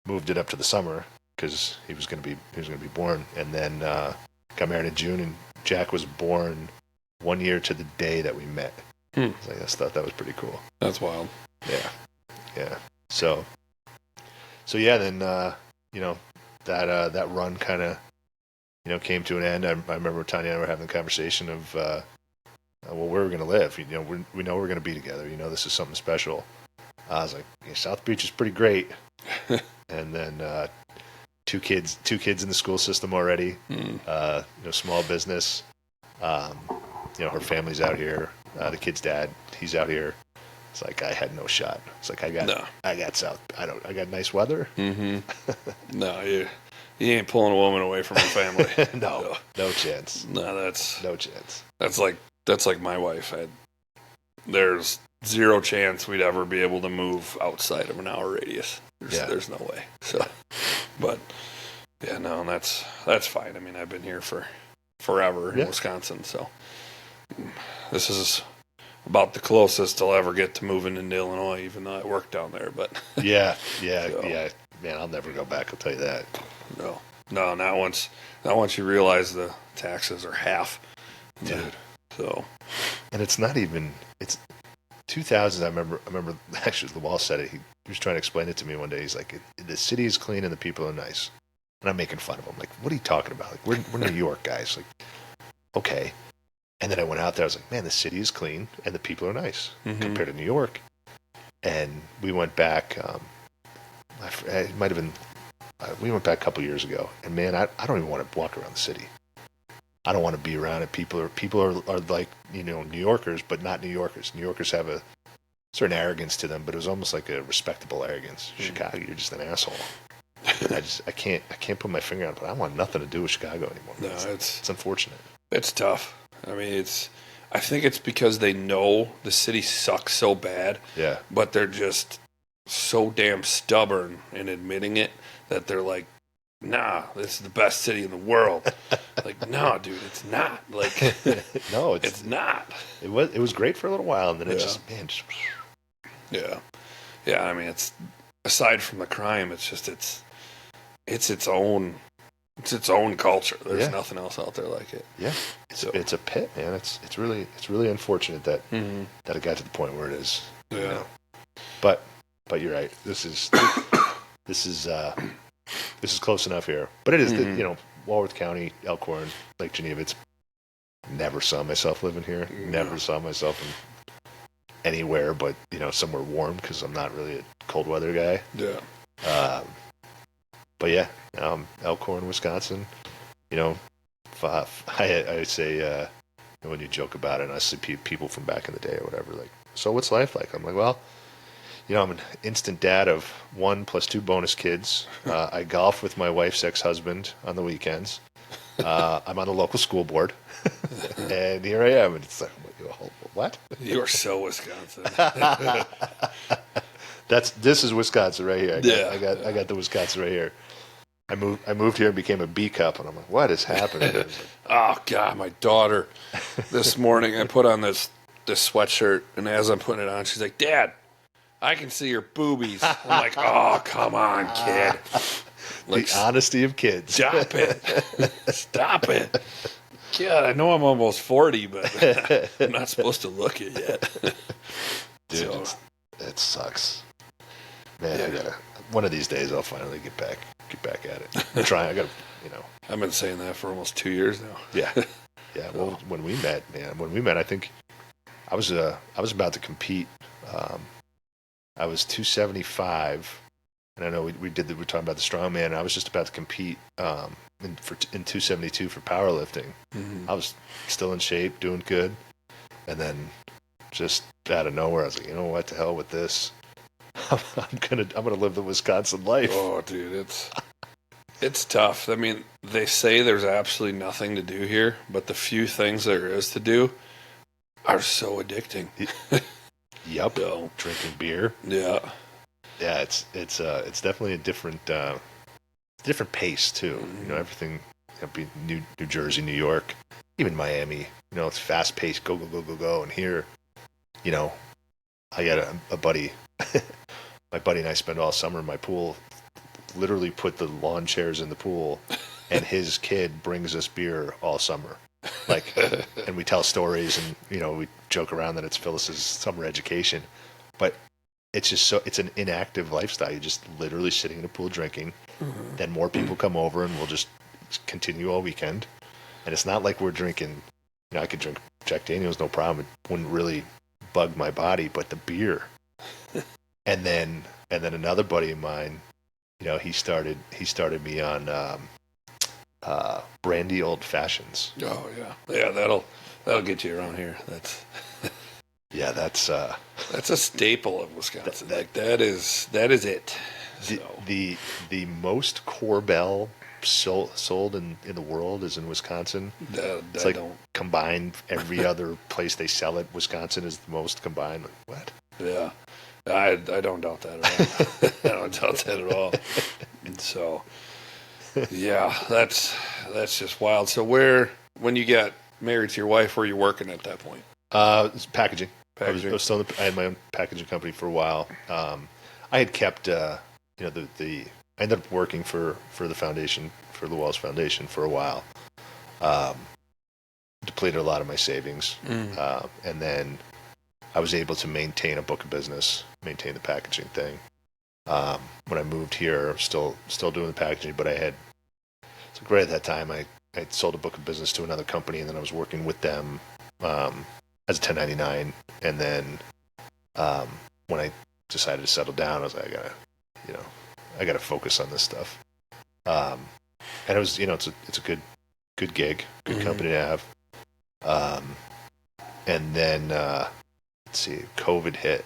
Moved it up to the summer because he was going to be born, and then got married in June, and Jack was born 1 year to the day that we met. So I just thought that was pretty cool. That's wild. Yeah. So yeah. Then that run kind of came to an end. I remember Tanya and I were having a conversation of where we're going to live. We know we're going to be together. This is something special. I was like, South Beach is pretty great. And then two kids in the school system already. Small business. Her family's out here. The kid's dad, he's out here. It's like I had no shot. It's like I got nice weather. No, you ain't pulling a woman away from her family. No chance. No chance. That's like my wife. There's zero chance we'd ever be able to move outside of an hour radius. There's no way. So, but yeah, no, that's fine. I mean, I've been here for forever in Wisconsin, so this is about the closest I'll ever get to moving into Illinois, even though I work down there. But yeah. Man, I'll never go back. I'll tell you that. No, not once. Not once you realize the taxes are half, dude. So, and it's not even. It's 2000. I remember. Actually, the wall said it. He was trying to explain it to me one day. He's like, "The city is clean and the people are nice," and I'm making fun of him. Like, what are you talking about? Like, we're New York guys. Like, okay. And then I went out there. I was like, man, the city is clean and the people are nice compared to New York. And we went back. It might have been. We went back a couple years ago, and man, I don't even want to walk around the city. I don't want to be around it. People are like New Yorkers, but not New Yorkers. New Yorkers have a certain arrogance to them, but it was almost like a respectable arrogance. Chicago, you're just an asshole. I can't put my finger on it, but I want nothing to do with Chicago anymore. No, it's unfortunate. It's tough. I mean, I think it's because they know the city sucks so bad. Yeah. But they're just so damn stubborn in admitting it that they're like, nah, this is the best city in the world. Like, no, dude, it's not. Like, no, it's not. It was great for a little while, and then it just. Yeah. I mean, it's aside from the crime, it's just it's its own. It's its own culture. There's nothing else out there like it. Yeah, it's a pit, man. It's really unfortunate that that it got to the point where it is. Yeah, but you're right. This is close enough here. But it is Walworth County, Elkhorn, Lake Geneva. Never saw myself living here. Never saw myself in anywhere but somewhere warm because I'm not really a cold weather guy. Yeah. But yeah, Elkhorn, Wisconsin, I say, when you joke about it, and I see people from back in the day or whatever, like, so what's life like? I'm like, well, I'm an instant dad of 1 + 2 bonus kids. I golf with my wife's ex-husband on the weekends. I'm on the local school board. And here I am. And it's like, what? You're so Wisconsin. This is Wisconsin right here. I got the Wisconsin right here. I moved here and became a B cup, and I'm like, what is happening? Oh God, my daughter. This morning I put on this sweatshirt, and as I'm putting it on, she's like, Dad, I can see your boobies. I'm like, oh, come on, kid. Like, the honesty of kids. Stop it. God, I know I'm almost 40, but I'm not supposed to look it yet. Dude, it sucks. Man, yeah. One of these days I'll finally get back at it. I'm trying. I got to, I've been saying that for almost 2 years now. Yeah. Well, when we met, I think I was about to compete. I was 275, and I know we were talking about the strongman, and I was just about to compete in 272 for powerlifting. Mm-hmm. I was still in shape, doing good, and then just out of nowhere, I was like, you know what, the hell with this. I'm gonna live the Wisconsin life. Oh, dude, it's tough. I mean, they say there's absolutely nothing to do here, but the few things there is to do are so addicting. Yep. So, drinking beer. Yeah. Yeah, it's definitely a different pace too. Mm-hmm. You know, everything. New Jersey, New York, even Miami. You know, it's fast paced. Go go go go go. And here, you know, I got a buddy. My buddy and I spend all summer in my pool. Literally put the lawn chairs in the pool, and his kid brings us beer all summer. Like, and we tell stories, and you know, we joke around that it's Phyllis's summer education, but it's just it's an inactive lifestyle. You're just literally sitting in a pool drinking. Mm-hmm. Then more people come over, and we'll just continue all weekend. And it's not like we're drinking. You know, I could drink Jack Daniels, no problem. It wouldn't really bug my body, but the beer. And then another buddy of mine, you know, he started me on brandy old fashions. Oh yeah, that'll get you around here. That's a staple of Wisconsin. That is it. The most Corbel sold in the world is in Wisconsin. It's like combined every other place they sell it. Wisconsin is the most combined. Like, what? Yeah. I don't doubt that at all. I don't doubt that at all. And so, yeah, that's just wild. So when you got married to your wife, were you working at that point? It's packaging. I had my own packaging company for a while. I had kept, I ended up working for the foundation, for the Wells Foundation for a while. Depleted a lot of my savings. And then I was able to maintain a book of business, maintain the packaging thing. When I moved here, still doing the packaging, but right at that time, I sold a book of business to another company, and then I was working with them as a 1099. And then when I decided to settle down, I was like, I gotta focus on this stuff. And it was, it's a good gig, good company to have. And then let's see, COVID hit,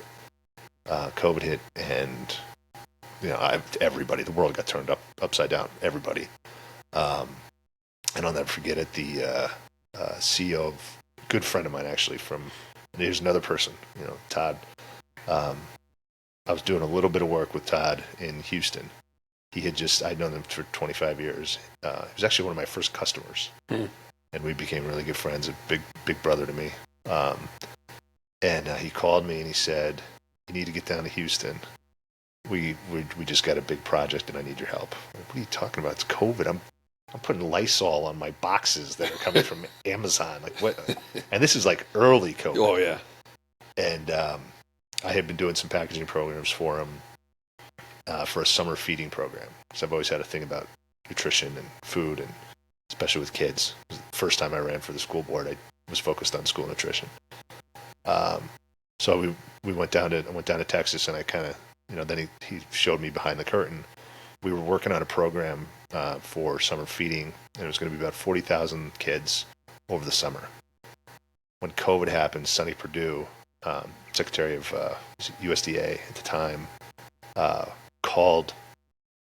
and everybody, the world got turned upside down. Everybody, and I'll never forget it. The CEO of a good friend of mine, actually, and here's another person, Todd. I was doing a little bit of work with Todd in Houston. I'd known him for 25 years. He was actually one of my first customers, and we became really good friends. A big brother to me. And he called me and he said, "You need to get down to Houston. We just got a big project and I need your help." Like, what are you talking about? It's COVID. I'm putting Lysol on my boxes that are coming from Amazon. Like what? And this is like early COVID. Oh yeah. And I had been doing some packaging programs for him for a summer feeding program. So I've always had a thing about nutrition and food, and especially with kids. It was the first time I ran for the school board, I was focused on school nutrition. So we went down to Texas, and I kind of, then he showed me behind the curtain. We were working on a program for summer feeding, and it was going to be about 40,000 kids over the summer. When COVID happened, Sonny Perdue, Secretary of USDA at the time, called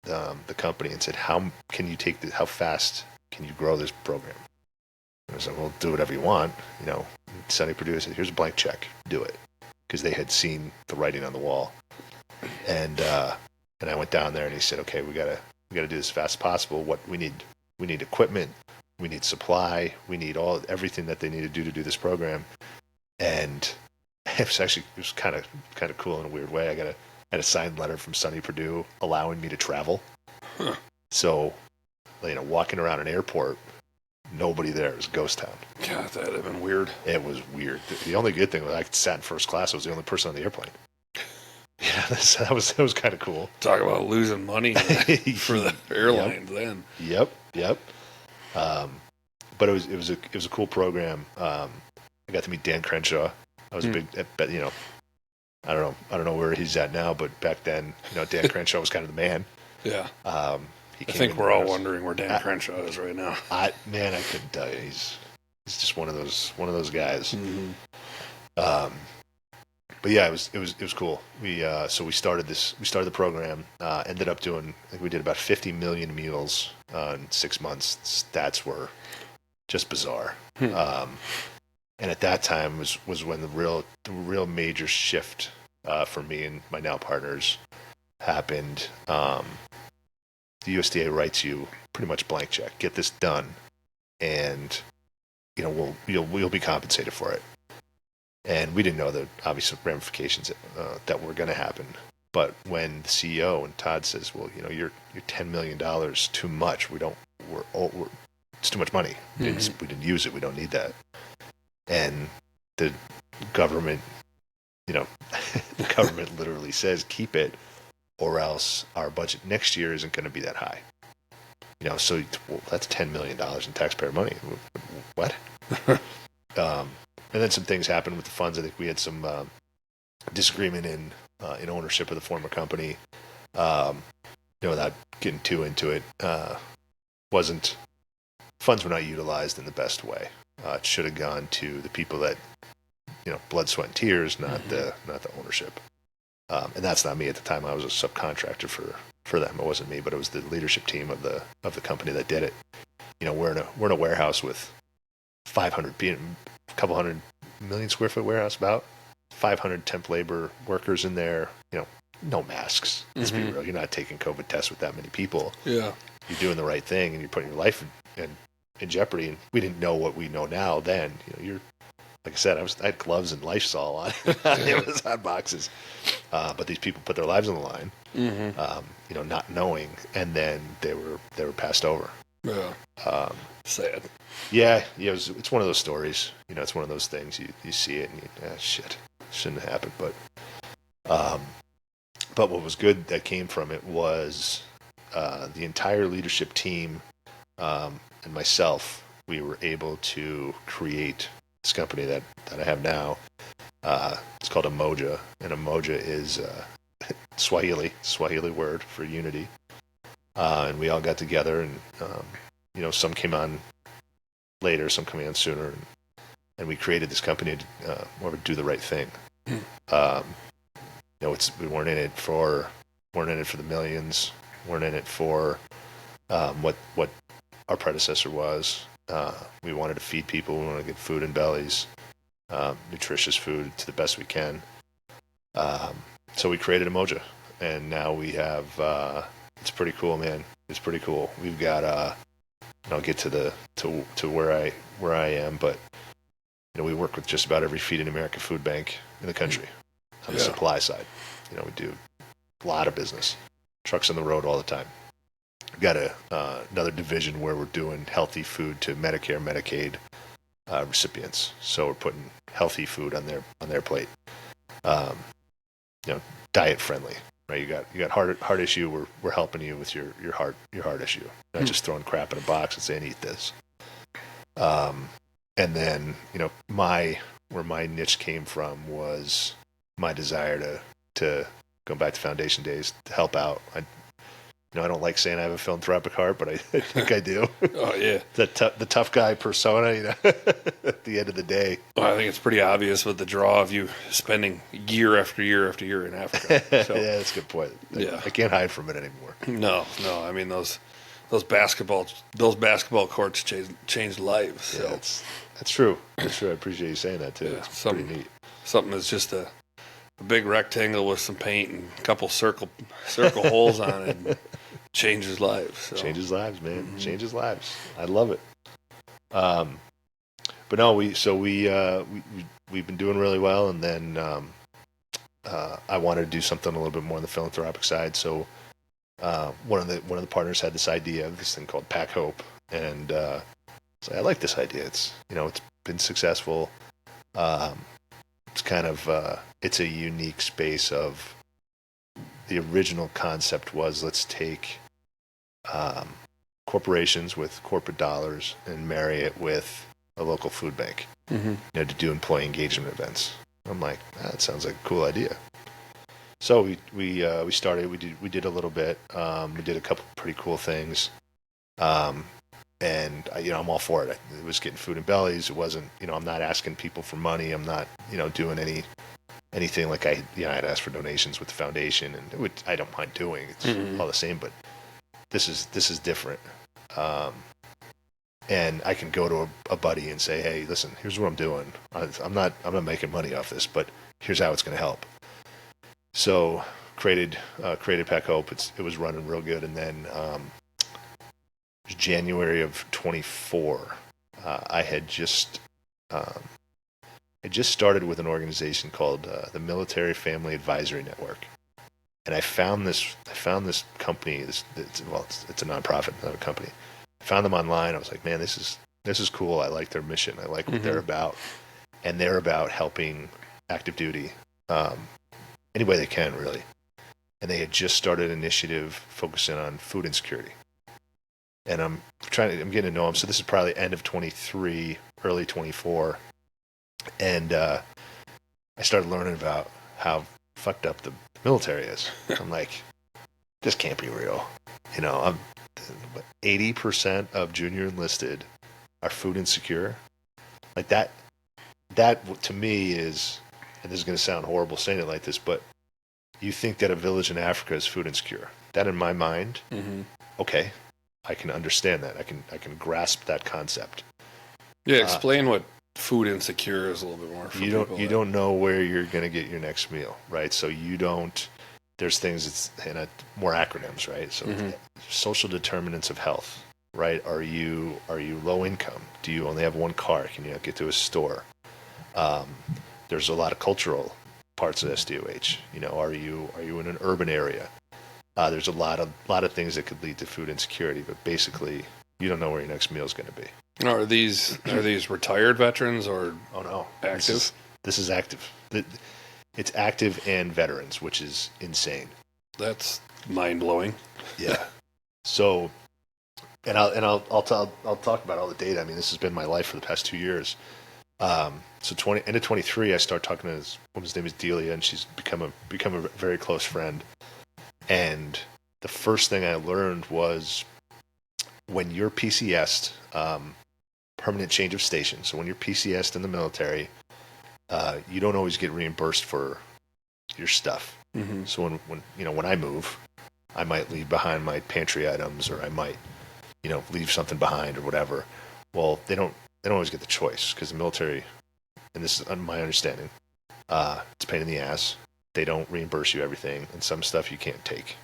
the company and said, "How can you take this? How fast can you grow this program?" And I said, "Well, do whatever you want." Sonny Perdue said, "Here's a blank check. Do it," because they had seen the writing on the wall. And I went down there, and he said, "Okay, we gotta do this as fast as possible. What we need equipment, we need supply, we need everything that they need to do this program." And it was kind of cool in a weird way. I had a signed letter from Sonny Perdue allowing me to travel. Huh. So, walking around an airport, nobody there. It was a ghost town. God, that'd have been weird. It was weird. The only good thing was I sat in first class. I was the only person on the airplane. Yeah, that was kind of cool. Talk about losing money for the airlines then. Yep. But it was a cool program. I got to meet Dan Crenshaw. I was a big, I don't know where he's at now, but back then, Dan Crenshaw was kind of the man. Yeah. He I came think in we're the all house. wondering where Dan Crenshaw is right now. I couldn't tell you. He's just one of those guys. Mm-hmm. But yeah, it was cool. We started the program. Ended up doing, I think we did about 50 million meals in 6 months. Stats were just bizarre. And at that time was when the real major shift for me and my now partners happened. The USDA writes you pretty much blank check. Get this done, and you'll be compensated for it. And we didn't know the obvious ramifications that were going to happen. But when the CEO and Todd says, "Well, you're $10 million too much. It's too much money. We didn't use it. We don't need that." And the government, the government literally says, "Keep it, or else our budget next year isn't going to be that high." So that's $10 million in taxpayer money. What? And then some things happened with the funds. I think we had some disagreement in ownership of the former company. Without getting too into it, funds were not utilized in the best way. It should have gone to the people that, blood, sweat, and tears, not the ownership. And that's not me at the time. I was a subcontractor for them. It wasn't me, but it was the leadership team of the company that did it. We're in a warehouse with 500 people, a couple 100 million square foot warehouse, about 500 temp labor workers in there. No masks. Let's be real. You're not taking COVID tests with that many people. Yeah. You're doing the right thing, and you're putting your life in jeopardy. And we didn't know what we know now then. You're, like I said, I had gloves and Lysol on. It was hot boxes. But these people put their lives on the line, not knowing, and then they were passed over. Yeah. Sad. Yeah, it's one of those stories. It's one of those things. You see it and shit, shouldn't have happened. But what was good that came from it was the entire leadership team and myself. We were able to create this company that I have now. It's called Umoja, and Umoja is Swahili word for unity. And we all got together, and some came on later, some coming on sooner, and we created this company to more do the right thing. We weren't in it for the millions. Weren't in it for what our predecessor was. We wanted to feed people. We wanted to get food in bellies, nutritious food to the best we can. So we created Umoja, and now we have. It's pretty cool, man. It's pretty cool. We've got. I'll get to where I am, but we work with just about every Feed in America food bank in the country on the supply side. We do a lot of business, trucks on the road all the time. We've got another division where we're doing healthy food to Medicare, Medicaid recipients. So we're putting healthy food on their plate. Diet friendly, right? You got heart issue. We're helping you with your heart issue, not just throwing crap in a box and saying eat this. And then where my niche came from was my desire to go back to Foundation Days to help out. I don't like saying I have a philanthropic heart, but I think I do. Oh yeah, the tough guy persona. At the end of the day, well, I think it's pretty obvious with the draw of you spending year after year after year in Africa. So. Yeah, that's a good point. I can't hide from it anymore. No. I mean those basketball courts changed lives. So. Yeah, that's true. That's true. I appreciate you saying that too. Yeah, it's pretty neat. Something that's just a big rectangle with some paint and a couple circle holes on it. And changes lives. So. Changes lives, man. Mm-hmm. Changes lives. I love it. But no, we've been doing really well, and then I wanted to do something a little bit more on the philanthropic side. So one of the partners had this idea of this thing called Pack Hope, and so I like this idea. It's it's been successful. It's kind of it's a unique space of the original concept was let's take corporations with corporate dollars and marry it with a local food bank, to do employee engagement events. I'm like, that sounds like a cool idea. So we started. We did a little bit. We did a couple pretty cool things. And I'm all for it. It was getting food in bellies. It wasn't, I'm not asking people for money. I'm not, doing anything like I had asked for donations with the foundation, and I don't mind doing. It's all the same, but this is different. And I can go to a buddy and say, hey, listen, here's what I'm doing. I'm not making money off this, but here's how it's going to help. So created Pack Hope. It was running real good, and then January of 24, I had just started with an organization called the Military Family Advisory Network, and I found this company. It's a nonprofit, not a company. I found them online. I was like, man, this is cool. I like their mission. I like what they're about, and they're about helping active duty any way they can, really. And they had just started an initiative focusing on food insecurity. And I'm getting to know them. So this is probably end of 23, early 24. And I started learning about how fucked up the military is. I'm like, this can't be real. 80% of junior enlisted are food insecure. Like that to me is, and this is going to sound horrible saying it like this, but you think that a village in Africa is food insecure. That in my mind, okay. I can understand that. I can grasp that concept. Yeah, explain what food insecure is a little bit more. For you don't know where you're going to get your next meal, right? So you don't. There's things it's more acronyms, right? So social determinants of health, right? Are you low income? Do you only have one car? Can you not get to a store? There's a lot of cultural parts of SDOH. Are you in an urban area? There's a lot of things that could lead to food insecurity, but basically, you don't know where your next meal is going to be. Are these retired veterans or oh no active? This is active. It's active and veterans, which is insane. That's mind blowing. Yeah. So, and I'll talk about all the data. I mean, this has been my life for the past 2 years. So end of 23, I start talking to this woman's name is Delia, and she's become a very close friend. And the first thing I learned was when you're PCS'd, permanent change of station. So when you're PCS'd in the military, you don't always get reimbursed for your stuff. So when I move, I might leave behind my pantry items, or I might, leave something behind or whatever. Well, they don't always get the choice, because the military, and this is my understanding, it's a pain in the ass. They don't reimburse you everything, and some stuff you can't take.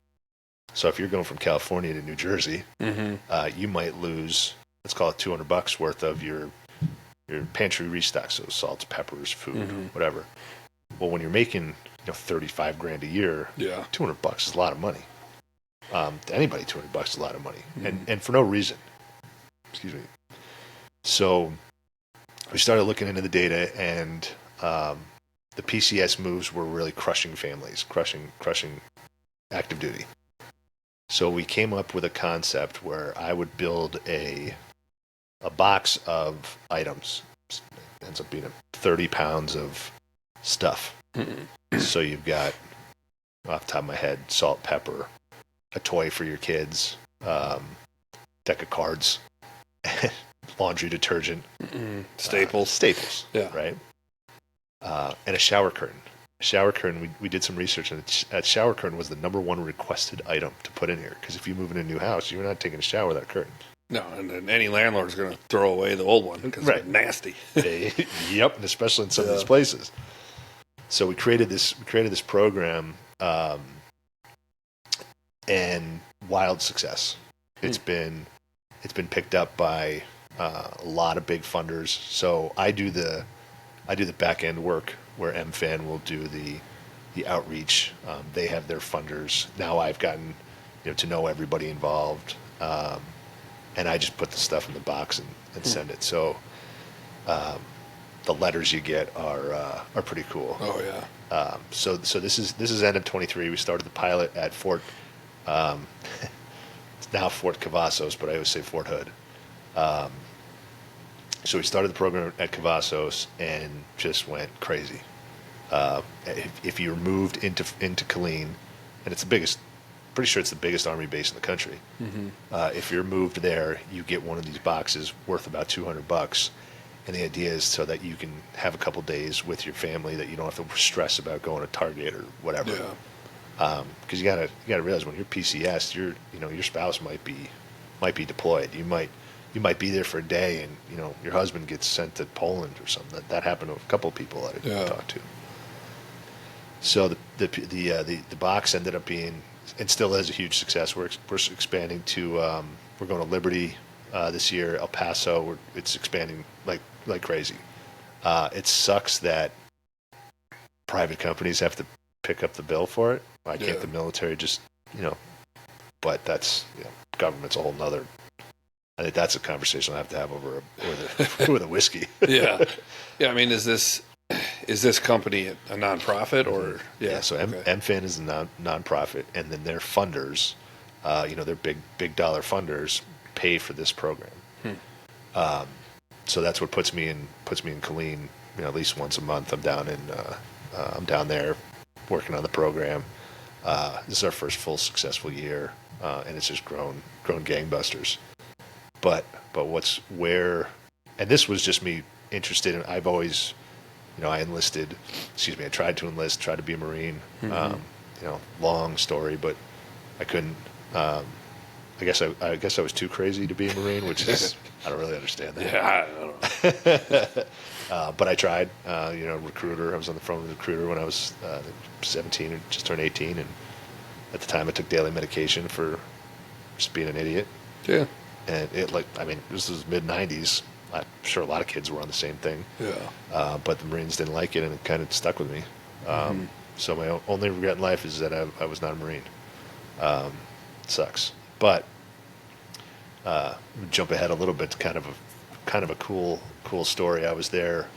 So if you're going from California to New Jersey, you might lose, let's call it $200 worth of your pantry restock, so salts, peppers, food, whatever. Well, when you're making $35,000 a year, $200 is a lot of money. To anybody, $200 is a lot of money, and for no reason. Excuse me. So we started looking into the data, and the PCS moves were really crushing families, crushing active duty. So we came up with a concept where I would build a box of items. It ends up being 30 pounds of stuff. So you've got, off the top of my head, salt, pepper, a toy for your kids, deck of cards, laundry detergent, staples, yeah, right, and a shower curtain. A shower curtain. We did some research, and a shower curtain was the number one requested item to put in here, because if you move in a new house, you're not taking a shower without a curtain. No, and any landlord's going to throw away the old one because they're nasty. Yep, and especially in some of these places. So we created this program, and wild success. It's been picked up by a lot of big funders. So I do the back end work, where MFAN will do the outreach. They have their funders. Now I've gotten to know everybody involved, and I just put the stuff in the box and send it. So the letters you get are pretty cool. Oh yeah. So this is end of 23. We started the pilot at Fort. It's now Fort Cavazos, but I always say Fort Hood. So we started the program at Cavazos and just went crazy. If you're moved into Killeen, and it's the biggest, pretty sure it's the biggest Army base in the country. If you're moved there, you get one of these boxes worth about $200. And the idea is so that you can have a couple days with your family, that you don't have to stress about going to Target or whatever. Because you gotta realize when you're PCS, your spouse might be deployed. You might be there for a day, and your husband gets sent to Poland or something. That happened to a couple of people that I talked to. So the box ended up being, and still is, a huge success. We're expanding to we're going to Liberty this year, El Paso. It's expanding like crazy. It sucks that private companies have to pick up the bill for it. Why can't the military just, but that's, government's a whole nother, I think that's a conversation I'll have to have over with a whiskey. Yeah. I mean, is this company a nonprofit or? So MFin is a nonprofit, and then their funders, their big dollar funders pay for this program. So that's what puts me in Killeen, at least once a month. I'm down there working on the program. This is our first full successful year, and it's just grown gangbusters. But and this was just me interested in. I've always, I tried to enlist, tried to be a Marine. Long story, but I couldn't. I guess I was too crazy to be a Marine, which is I don't really understand that. Yeah, I don't know. But I tried. Recruiter. I was on the phone with a recruiter when I was 17 and just turned 18, and at the time I took daily medication for just being an idiot. Yeah. And this was mid '90s. I'm sure a lot of kids were on the same thing. Yeah. But the Marines didn't like it, and it kind of stuck with me. So my only regret in life is that I was not a Marine. It sucks. But jump ahead a little bit to kind of a cool story. I was there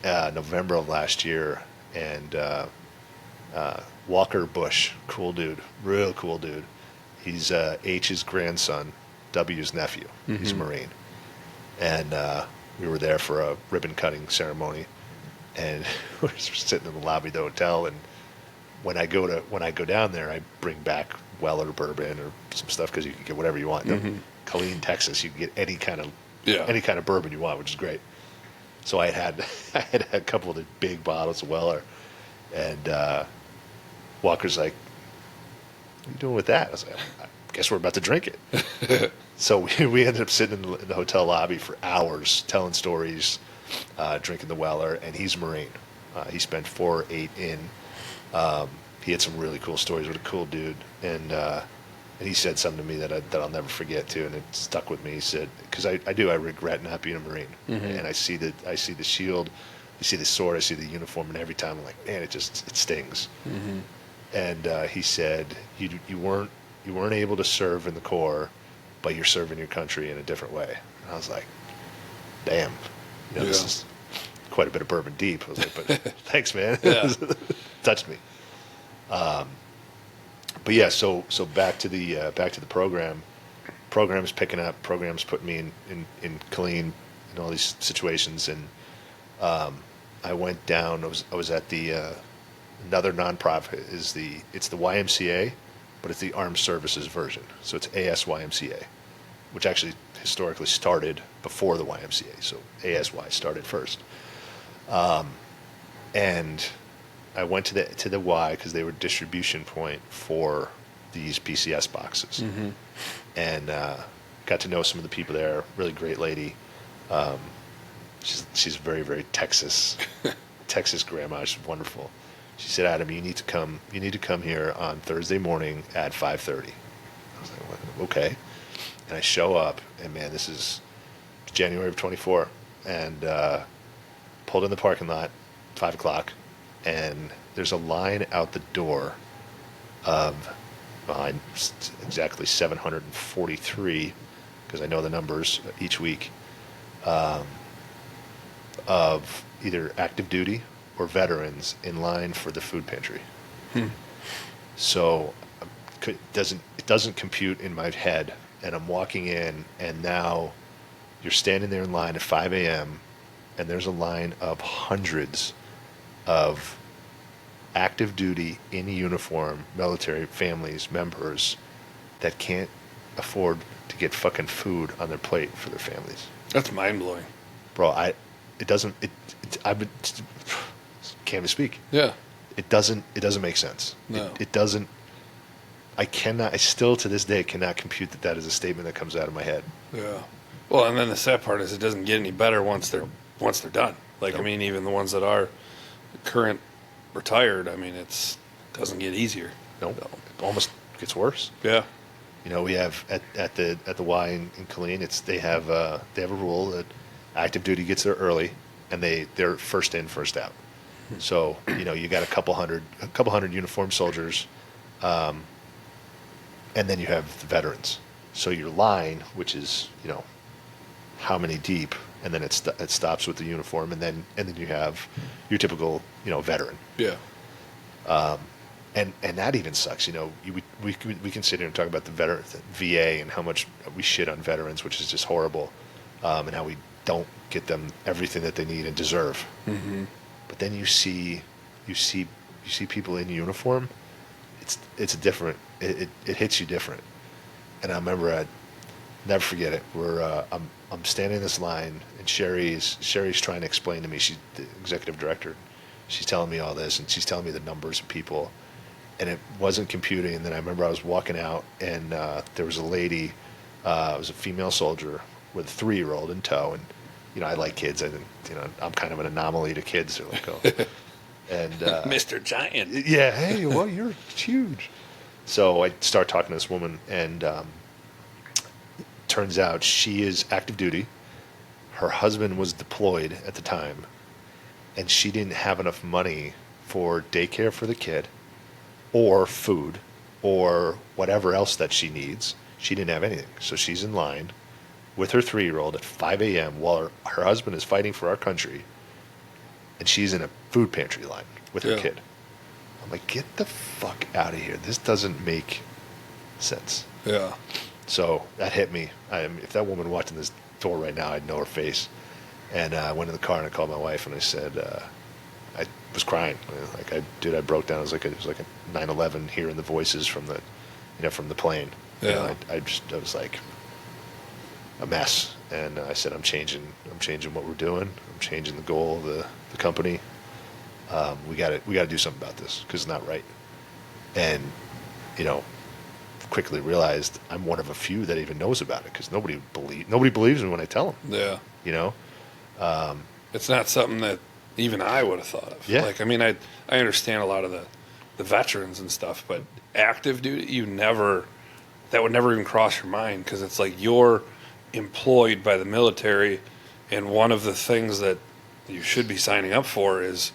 November of last year, and Walker Bush, cool dude, real cool dude. He's H's grandson, W's nephew. He's a Marine, and we were there for a ribbon cutting ceremony, and we're sitting in the lobby of the hotel. And when I go down there, I bring back Weller bourbon or some stuff, because you can get whatever you want. Killeen, Texas, you can get any kind of bourbon you want, which is great. So I had a couple of the big bottles of Weller, and Walker's like, "What are you doing with that?" I was like, "I guess we're about to drink it." So we ended up sitting in the hotel lobby for hours, telling stories, drinking the Weller. And he's a Marine. He spent 4 or 8 in. He had some really cool stories. What a cool dude. And he said something to me that I'll never forget too, and it stuck with me. He said, because I regret not being a Marine, and I see the shield, I see the sword, I see the uniform, and every time I'm like, man, it stings. And he said, you weren't able to serve in the Corps, but you're serving your country in a different way. And I was like, damn, this is quite a bit of bourbon deep. I was like, but thanks, man. Touched me. But yeah, so back to the program. Program's picking up. Program's putting me in Killeen in all these situations, and I went down. I was at the another nonprofit. It's the YMCA, but it's the Armed Services version. So it's ASYMCA, which actually historically started before the YMCA. So ASY started first, and I went to the Y because they were distribution point for these PCS boxes, and got to know some of the people there. Really great lady. She's very, very Texas grandma. She's wonderful. She said, "Adam, you need to come here on Thursday morning at 5:30." I was like, well, okay. And I show up, and man, this is January of 24, and pulled in the parking lot, 5 o'clock. And there's a line out the door of exactly 743, because I know the numbers each week, of either active duty or veterans in line for the food pantry. So it doesn't compute in my head, and I'm walking in, and now you're standing there in line at 5 a.m., and there's a line of hundreds of active duty in uniform military families, members that can't afford to get fucking food on their plate for their families. That's mind blowing. Bro, can't even speak. Yeah. It doesn't make sense. No. It doesn't. I still to this day cannot compute that is a statement that comes out of my head. Yeah. Well, and then the sad part is it doesn't get any better once they're done. Like, Nope. I mean, even the ones that are current retired, I mean, doesn't get easier. Nope. It almost gets worse. Yeah. You know, we have at the Y in Killeen, they have a rule that active duty gets there early, and they're first in, first out. So you know, you got a couple hundred uniformed soldiers, and then you have the veterans. So your line, which is, you know, how many deep, and then it stops with the uniform, and then you have your typical, you know, veteran. Yeah. And that even sucks. You know, we can sit here and talk about the VA and how much we shit on veterans, which is just horrible, and how we don't get them everything that they need and deserve. Mm-hmm. But then you see people in uniform. It's different. It hits you different. And I remember, I'd never forget it. I'm standing in this line, and Sherry's trying to explain to me. She's the executive director. She's telling me all this, and she's telling me the numbers of people, and it wasn't computing. And then I remember I was walking out, and there was a lady. It was a female soldier with a 3-year-old in tow, and you know, I like kids. I'm kind of an anomaly to kids. They're like, oh. And Mr. Giant. yeah, hey, well, you're huge. So I start talking to this woman, and turns out she is active duty. Her husband was deployed at the time, and she didn't have enough money for daycare for the kid, or food, or whatever else that she needs. She didn't have anything. So she's in line with her 3-year-old at 5 a.m. while her husband is fighting for our country, and she's in a food pantry line with her kid. I'm like, get the fuck out of here. This doesn't make sense. Yeah. So that hit me. If that woman walked in this door right now, I'd know her face. And I went in the car and I called my wife and I said, I was crying. I broke down. It was like a 9/11 hearing the voices from the plane. Yeah. You know, I was like a mess. And I said, I'm changing what we're doing. I'm changing the goal of the company. We got to do something about this because it's not right. And, you know, quickly realized I'm one of a few that even knows about it because nobody believes me when I tell them. Yeah. You know, It's not something that even I would have thought of. Yeah. Like, I mean, I understand a lot of the veterans and stuff, but active duty, that would never even cross your mind because it's like you're employed by the military, and one of the things that you should be signing up for is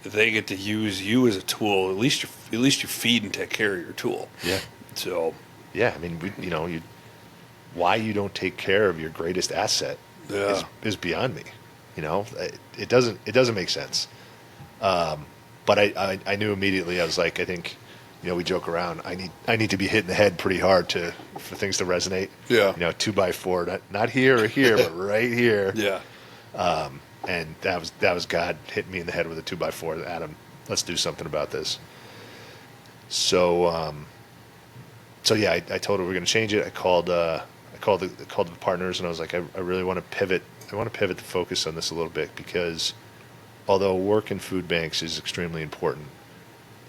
they get to use you as a tool. At least you feed and take care of your tool. Yeah. So. Yeah, I mean, why you don't take care of your greatest asset is beyond me. You know, it doesn't make sense. But I knew immediately. I was like, I think, you know, we joke around. I need to be hit in the head pretty hard for things to resonate. Yeah. You know, 2x4, not here or here, but right here. Yeah. And that was God hitting me in the head with a 2x4. Adam, let's do something about this. So yeah, I told her we're going to change it. I called the partners, and I was like, I really want to pivot. I want to pivot the focus on this a little bit because although work in food banks is extremely important,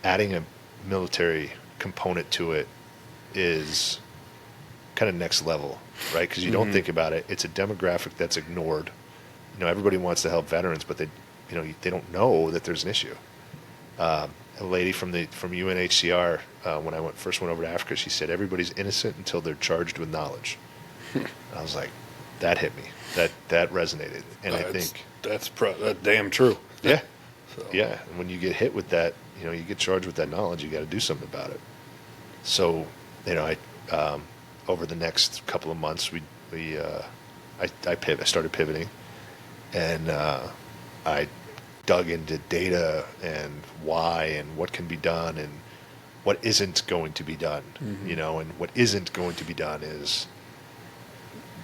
adding a military component to it is kind of next level, right? Because you don't think about it. It's a demographic that's ignored. You know, everybody wants to help veterans, but they don't know that there's an issue. A lady from UNHCR, when I first went over to Africa, she said everybody's innocent until they're charged with knowledge. I was like, that hit me. That resonated, and I think that's damn true. Yeah, So. yeah. And when you get hit with that, you know, you get charged with that knowledge. You got to do something about it. So, you know, I over the next couple of months, I started pivoting, and I dug into data and why and what can be done and what isn't going to be done. You know, and what isn't going to be done is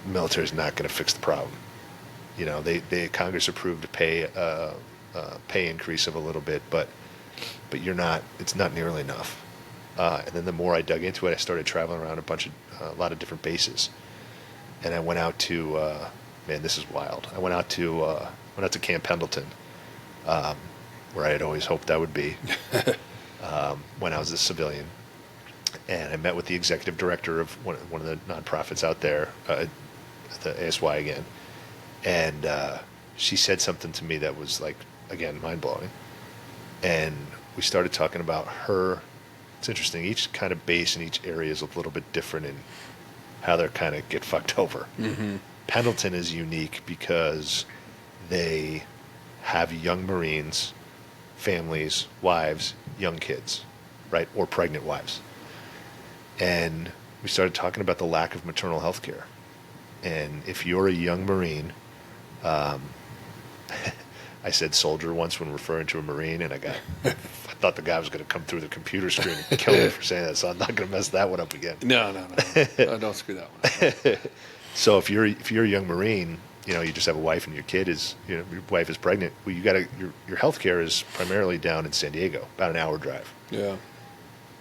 the military is not going to fix the problem. You know, Congress approved to pay pay increase of a little bit, but you're not. It's not nearly enough. And then the more I dug into it, I started traveling around a lot of different bases, and I went out to man, this is wild. I went out to Camp Pendleton, where I had always hoped I would be when I was a civilian, and I met with the executive director of one of the nonprofits out there, the ASY again, and she said something to me that was like, again, mind blowing, and we started talking about her. It's interesting. Each kind of base in each area is a little bit different in how they're kind of get fucked over. Mm-hmm. Pendleton is unique because they have young Marines, families, wives, young kids, right, or pregnant wives. And we started talking about the lack of maternal health care. And if you're a young Marine, I said soldier once when referring to a Marine, and I thought the guy was going to come through the computer screen and kill me for saying that, so I'm not going to mess that one up again. No. Don't screw that one up. So if you're a young Marine, you just have a wife and your kid is, your wife is pregnant. Well, your health care is primarily down in San Diego, about an hour drive. Yeah.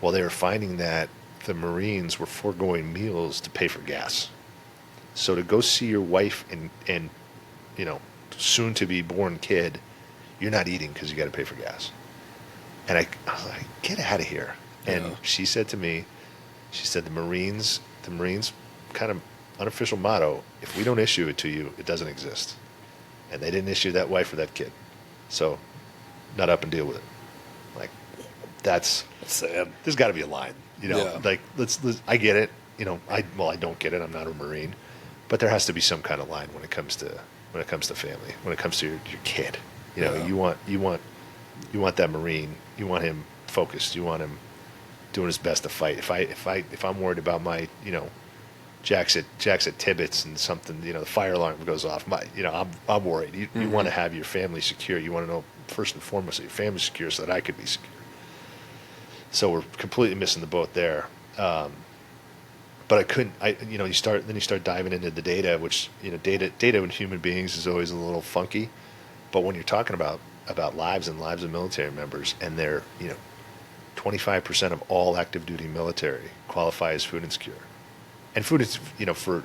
Well, they were finding that the Marines were foregoing meals to pay for gas. So to go see your wife and soon to be born kid, you're not eating because you got to pay for gas. And I was like, get out of here. And she said to me, the Marines kind of unofficial motto, if we don't issue it to you, it doesn't exist. And they didn't issue that wife or that kid. So nut up and deal with it. Like, that's sad. There's got to be a line, like let's I get it. I don't get it. I'm not a Marine, but there has to be some kind of line when it comes to family, when it comes to your kid. You want that Marine, you want him focused, you want him doing his best to fight. If I'm worried about my, Jack's at Tibbetts and something, the fire alarm goes off, I'm worried. You want to have your family secure. You want to know first and foremost that your family's secure so that I could be secure. So we're completely missing the boat there. But I couldn't. You start diving into the data, which data with human beings is always a little funky. But when you're talking about lives and lives of military members, and they're 25% of all active duty military qualify as food insecure, and food is for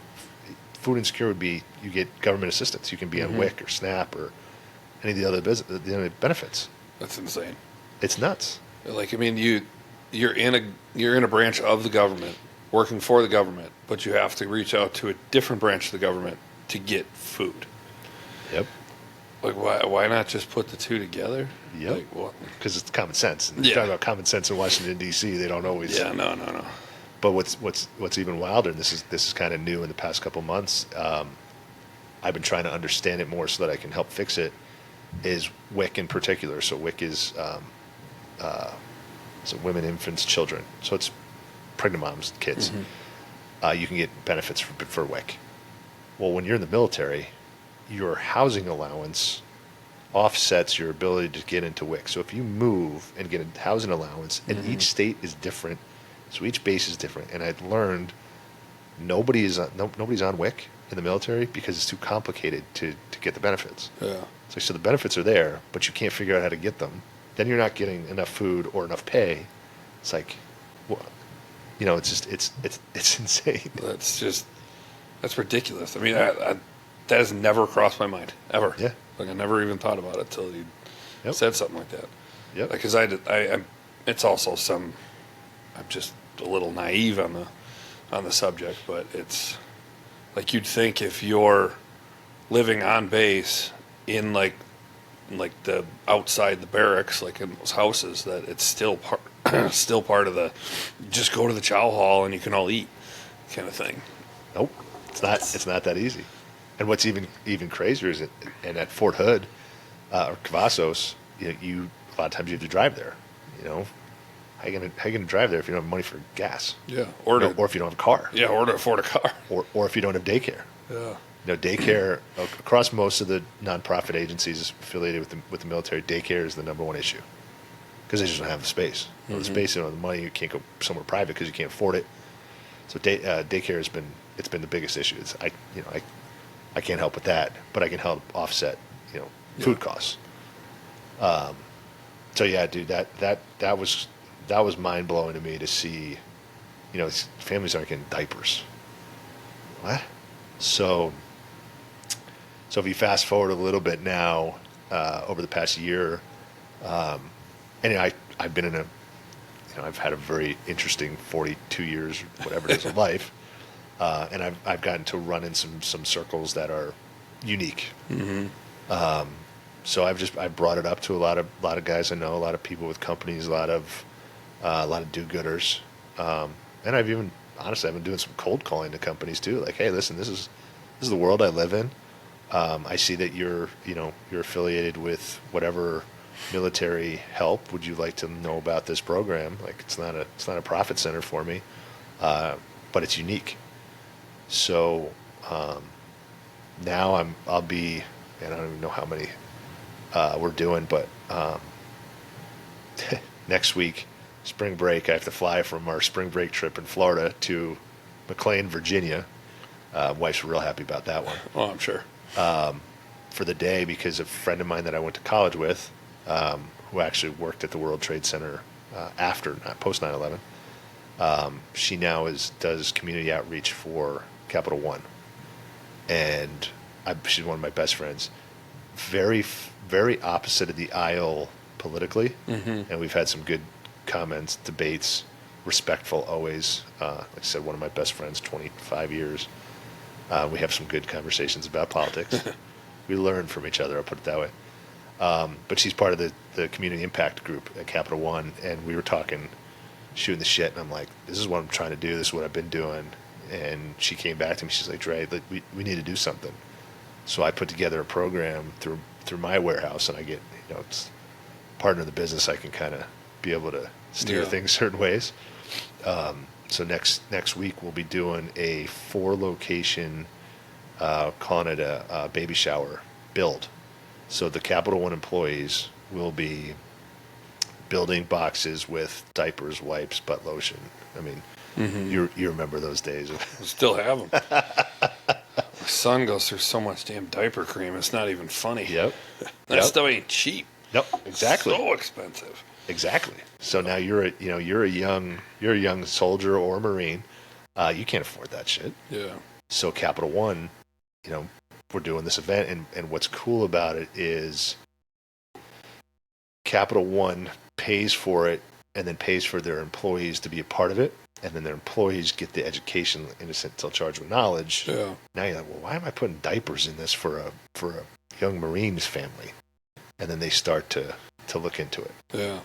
food insecure would be you get government assistance. You can be on WIC or SNAP or any of the other benefits. That's insane. It's nuts. Like, I mean, you're in a branch of the government, working for the government, but you have to reach out to a different branch of the government to get food. Yep. Like, why not just put the two together? Yep. Like, what? Because it's common sense. And you're talking about common sense in Washington D.C. They don't always. Yeah. No. But what's even wilder, and this is kind of new in the past couple months. I've been trying to understand it more so that I can help fix it. Is WIC in particular? So WIC is so women, infants, children. So it's pregnant moms, kids. Mm-hmm. You can get benefits for WIC. Well, when you're in the military, your housing allowance offsets your ability to get into WIC. So if you move and get a housing allowance, and each state is different, so each base is different. And I'd learned nobody's on WIC in the military because it's too complicated to get the benefits. Yeah. So the benefits are there, but you can't figure out how to get them. Then you're not getting enough food or enough pay. It's like, it's just it's insane. That's ridiculous. I mean, that has never crossed my mind ever. Yeah. Like, I never even thought about it till you said something like that. Yep. Because it's also I'm just a little naive on the subject, but it's like you'd think if you're living on base in like the outside the barracks, like in those houses, that it's still part of the just go to the chow hall and you can all eat kind of thing. Nope, it's not that easy. And what's even crazier is and at Fort Hood or Cavazos, you a lot of times you have to drive there. How you gonna drive there if you don't have money for gas? Yeah, or if you don't have a car. Yeah, or to afford a car. Or if you don't have daycare. Yeah. Daycare across most of the nonprofit agencies affiliated with the military, daycare is the number one issue because they just don't have the space. The space, the money. You can't go somewhere private because you can't afford it. So daycare has been the biggest issue. I can't help with that, but I can help offset food costs. So yeah, dude, that was mind blowing to me to see. Families aren't getting diapers. What? So so if you fast forward a little bit now, over the past year, and I've been in a I've had a very interesting 42 years, whatever it is, of life, and I've gotten to run in some circles that are unique. Mm-hmm. So I brought it up to a lot of guys I know, a lot of people with companies, a lot of do-gooders, and honestly I've been doing some cold calling to companies too. Like, hey, listen, this is the world I live in. I see that you're affiliated with whatever military help. Would you like to know about this program? Like, it's not a profit center for me, but it's unique. So now I'll be, and I don't even know how many we're doing, but next week, spring break, I have to fly from our spring break trip in Florida to McLean, Virginia. Wife's real happy about that one. Oh, I'm sure. For the day, because a friend of mine that I went to college with, who actually worked at the World Trade Center post 9/11, she now does community outreach for Capital One, and she's one of my best friends. Very, very opposite of the aisle politically, Mm-hmm. and we've had some good comments, debates, respectful always. Like I said, one of my best friends, 25 years. We have some good conversations about politics. We learn from each other, I'll put it that way. But she's part of the community impact group at Capital One, and we were talking, shooting the shit, and I'm like, this is what I'm trying to do, this is what I've been doing. And she came back to me, she's like, Dre, we need to do something. So I put together a program through my warehouse, and I get, it's partner in the business, I can kind of be able to steer things certain ways. So next week we'll be doing a 4-location, calling it a baby shower build. So the Capital One employees will be building boxes with diapers, wipes, butt lotion. I mean, Mm-hmm. you remember those days. I still have them. My son goes through so much damn diaper cream, it's not even funny. Yep. That stuff ain't cheap. Yep. Exactly. So expensive. Exactly. So now you're a young soldier or Marine. You can't afford that shit. Yeah. So Capital One, we're doing this event, and what's cool about it is Capital One pays for it and then pays for their employees to be a part of it, and then their employees get the education, innocent till charged with knowledge. Yeah. Now you're like, well, why am I putting diapers in this for a young Marines family? And then they start to look into it. Yeah.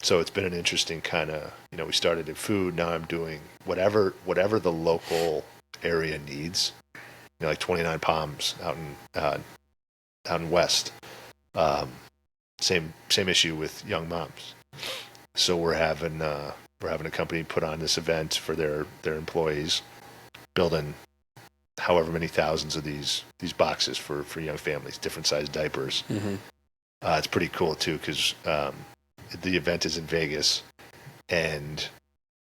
So it's been an interesting kind of, we started in food. Now I'm doing whatever the local area needs. Like 29 Palms out in West. Same issue with young moms. So we're having a company put on this event for their employees, building however many thousands of these boxes for young families, different size diapers. Mm-hmm. It's pretty cool too, because the event is in Vegas, and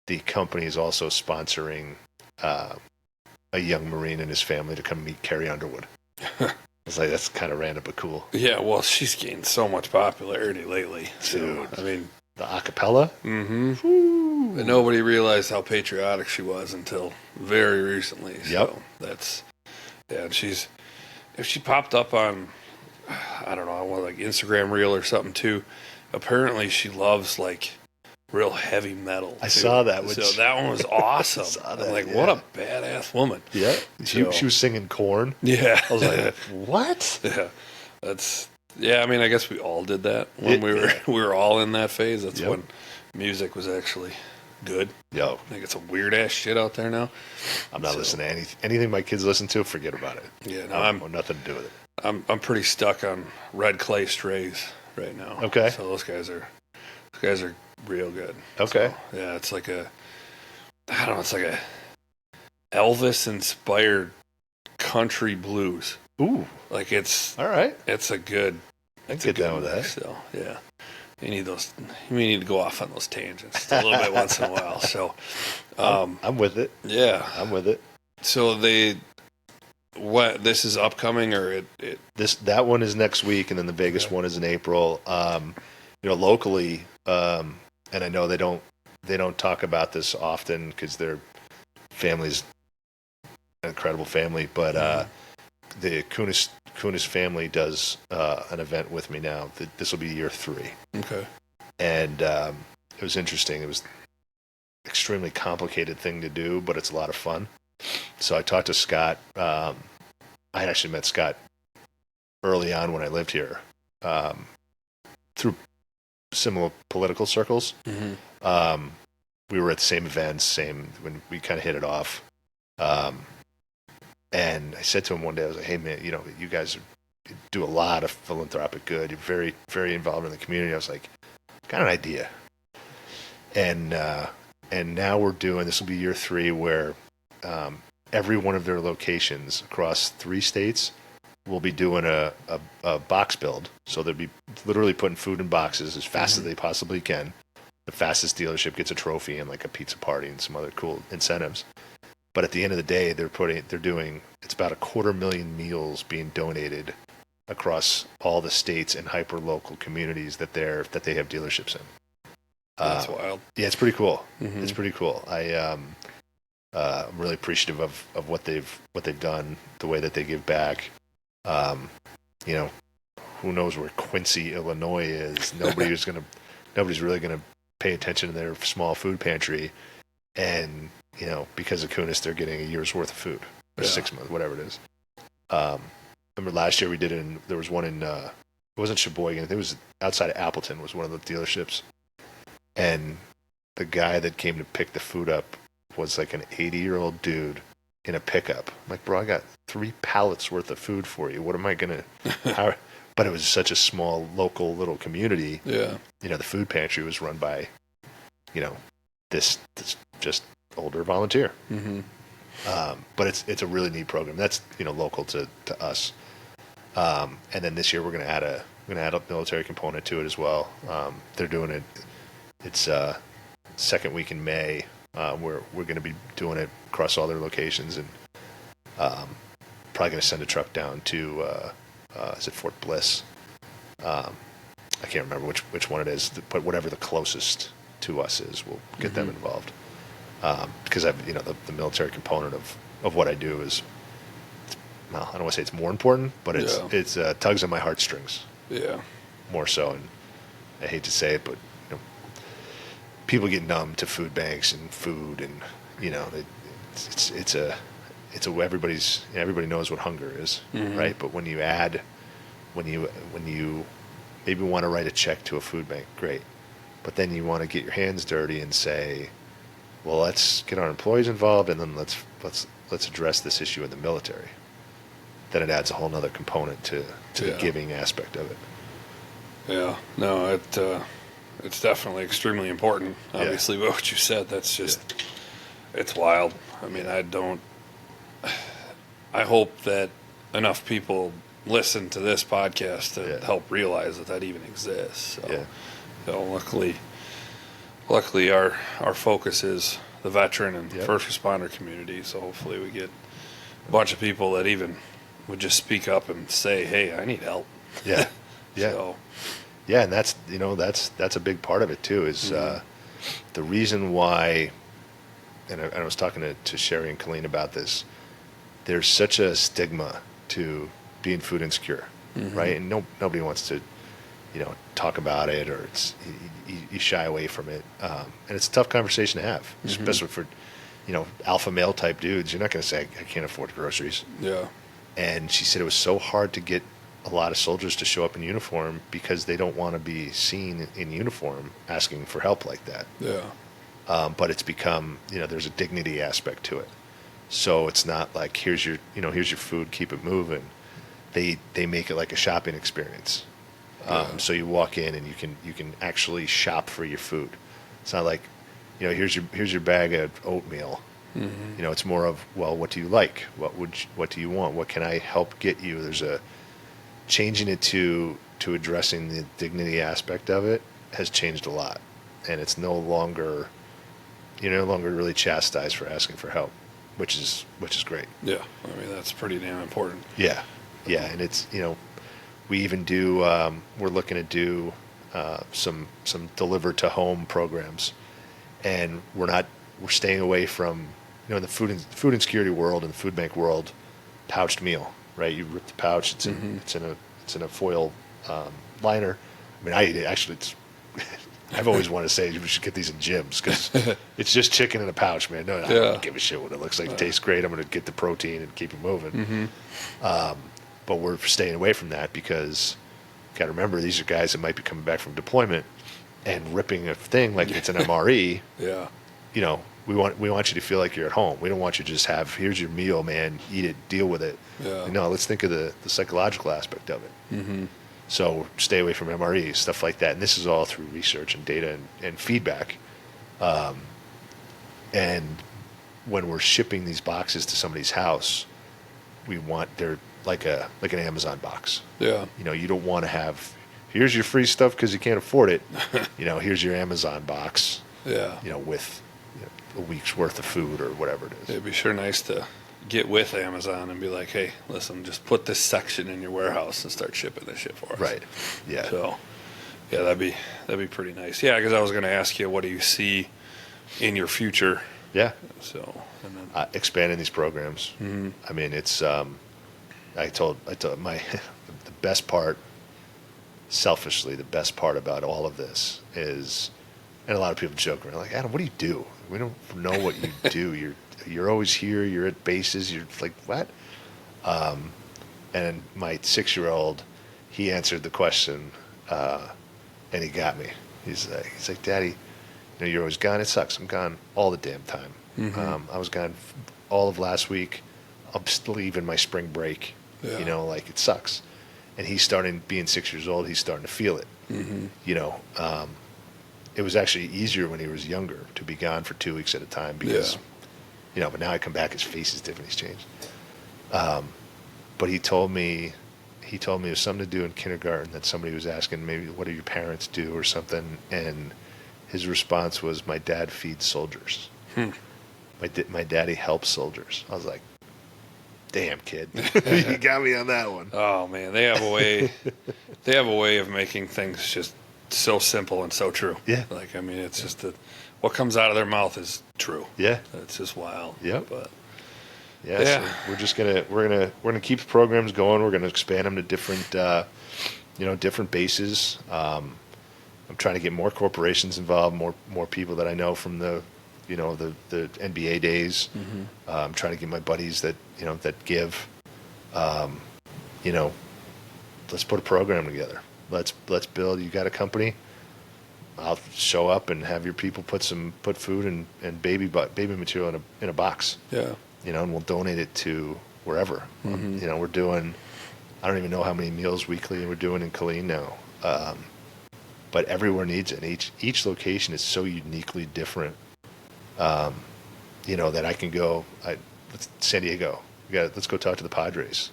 the company is also sponsoring a young Marine and his family to come meet Carrie Underwood. It's like, that's kind of random but cool. Yeah, well, she's gained so much popularity lately. Dude. So, I mean, the acapella? Mm-hmm. And nobody realized how patriotic she was until very recently. Yep. So and if she popped up on, I don't know, like Instagram Reel or something too, apparently she loves like real heavy metal. I saw that. So that one was awesome. I'm like, what a badass woman. Yeah. She was singing Korn. Yeah. I was like, what? Yeah. I mean, I guess we all did that when we were all in that phase. That's when music was actually good. Yo. I get some weird ass shit out there now. I'm not listening to anything my kids listen to. Forget about it. Yeah. No, I want nothing to do with it. I'm pretty stuck on Red Clay Strays right now. Okay. So those guys are real good. Okay. So, yeah, it's like it's like a Elvis inspired country blues. Ooh. Like it's all right. It's a good. I can get down with that. So yeah, you need those. You need to go off on those tangents a little bit once in a while. So I'm with it. Yeah, I'm with it. So what this is upcoming, or that one is next week, and then the Vegas one is in April. Locally, and I know they don't talk about this often because their family's an incredible family, but the Kunis family does an event with me now. This will be year 3. Okay. And it was interesting. It was extremely complicated thing to do, but it's a lot of fun. So I talked to Scott. I had actually met Scott early on when I lived here through similar political circles. Mm-hmm. We were at the same events, when we kind of hit it off. And I said to him one day, I was like, hey, man, you guys do a lot of philanthropic good. You're very, very involved in the community. I was like, got an idea. And now we're doing, this will be year 3, where every one of their locations across 3 states will be doing a box build. So they'll be literally putting food in boxes as fast as they possibly can. The fastest dealership gets a trophy and like a pizza party and some other cool incentives. But at the end of the day, they're doing, it's about 250,000 meals being donated across all the states and hyper local communities that they have dealerships in. That's wild. Yeah, it's pretty cool. Mm-hmm. It's pretty cool. I'm really appreciative of what they've done, the way that they give back. Who knows where Quincy, Illinois is? Nobody's really gonna pay attention to their small food pantry, and because of Kunis, they're getting a year's worth of food, or 6 months, whatever it is. Remember last year we did there was one in, it wasn't Sheboygan, it was outside of Appleton, was one of the dealerships. And the guy that came to pick the food up was like an 80-year-old dude in a pickup. I'm like, bro, I got 3 pallets worth of food for you. What am I going to, but it was such a small, local little community. Yeah. The food pantry was run by, this just older volunteer. Mm-hmm. But it's a really neat program. That's, local to us. And then this year we're going to add a military component to it as well. They're doing it. It's second week in May. We're going to be doing it across all their locations, and probably going to send a truck down to is it Fort Bliss? I can't remember which one it is, but whatever the closest to us is, we'll get them involved. Because the military component of what I do is, well, I don't want to say it's more important, but it's tugs on my heartstrings. Yeah. More so, and I hate to say it, but people get numb to food banks and food, and everybody knows what hunger is, right? But when you maybe want to write a check to a food bank, great, but then you want to get your hands dirty and say, well, let's get our employees involved, and then let's address this issue in the military. Then it adds a whole other component to the giving aspect of it. Yeah, no, it's definitely extremely important. Obviously, but what you said, that's just, it's wild. I mean, I hope that enough people listen to this podcast to help realize that even exists. So, luckily our focus is the veteran and first responder community. So hopefully we get a bunch of people that even would just speak up and say, hey, I need help. Yeah. So, yeah, and that's a big part of it too. Is the reason why, and I was talking to Sherry and Colleen about this. There's such a stigma to being food insecure, right? And nobody wants to, talk about it, or you shy away from it, and it's a tough conversation to have, especially for, alpha male type dudes. You're not going to say I can't afford groceries. Yeah. And she said it was so hard to get a lot of soldiers to show up in uniform because they don't want to be seen in uniform asking for help like that. Yeah. But it's become, there's a dignity aspect to it. So it's not like, here's your food, keep it moving. They make it like a shopping experience. So you walk in and you can actually shop for your food. It's not like, here's your bag of oatmeal. It's more of, well, what do you like? What do you want? What can I help get you? There's a changing it to addressing the dignity aspect of it has changed a lot, and it's no longer, you're no longer really chastised for asking for help. which is great. Yeah, I mean that's pretty damn important. Yeah, yeah, and it's we even do we're looking to do some deliver to home programs, and we're staying away from in the food insecurity world and the food bank world, pouched meal, right? You rip the pouch, it's in a foil liner. I mean, I eat it actually. I've always wanted to say we should get these in gyms because it's just chicken in a pouch, man. No, I don't give a shit what it looks like. It tastes great. I'm going to get the protein and keep it moving. But we're staying away from that because you got to remember these are guys that might be coming back from deployment and ripping a thing like it's an MRE. Yeah. We want you to feel like you're at home. We don't want you to just have here's your meal, man. Eat it, deal with it. Yeah. No, let's think of the psychological aspect of it. So stay away from MREs, stuff like that. And this is all through research and data and feedback. And when we're shipping these boxes to somebody's house, they're like an Amazon box. Yeah. You don't want to have, here's your free stuff because you can't afford it. Here's your Amazon box. Yeah. With a week's worth of food or whatever it is. It'd be sure nice to get with Amazon and be like, hey, listen, just put this section in your warehouse and start shipping this shit for us. Right. Yeah. So, yeah, that'd be pretty nice. Yeah, because I was going to ask you, what do you see in your future? Yeah. So, and then expanding these programs. I mean, it's I told my the best part, selfishly, the best part about all of this is, and a lot of people joke around like, Adam, what do you do? We don't know what you do. You're always here. You're at bases. You're like, what? And my 6-year-old, he answered the question, and he got me. He's like, Daddy, you're always gone. It sucks. I'm gone all the damn time. I was gone all of last week. I'm still even my spring break. Yeah. Like it sucks. And he's starting, being 6 years old, he's starting to feel it. It was actually easier when he was younger to be gone for 2 weeks at a time because, but now I come back, his face is different, he's changed. But he told me it was something to do in kindergarten that somebody was asking maybe, what do your parents do or something? And his response was, my dad feeds soldiers. My daddy helps soldiers. I was like, damn, kid. You got me on that one. Oh, man, they have a way. They have a way of making things just so simple and so true. Yeah. Like, I mean, it's just that what comes out of their mouth is true. Yeah. It's just wild. Yep. But yeah. So we're gonna keep the programs going. We're gonna expand them to different different bases. I'm trying to get more corporations involved, more people that I know from the NBA days. I'm trying to get my buddies that give. Let's put a program together. Let's build. You got a company? I'll show up and have your people put food and baby material in a box. yeah. And we'll donate it to wherever. We're doing. I don't even know how many meals weekly we're doing in Killeen now. But everywhere needs it. And each location is so uniquely different. That I can go. San Diego. Let's go talk to the Padres.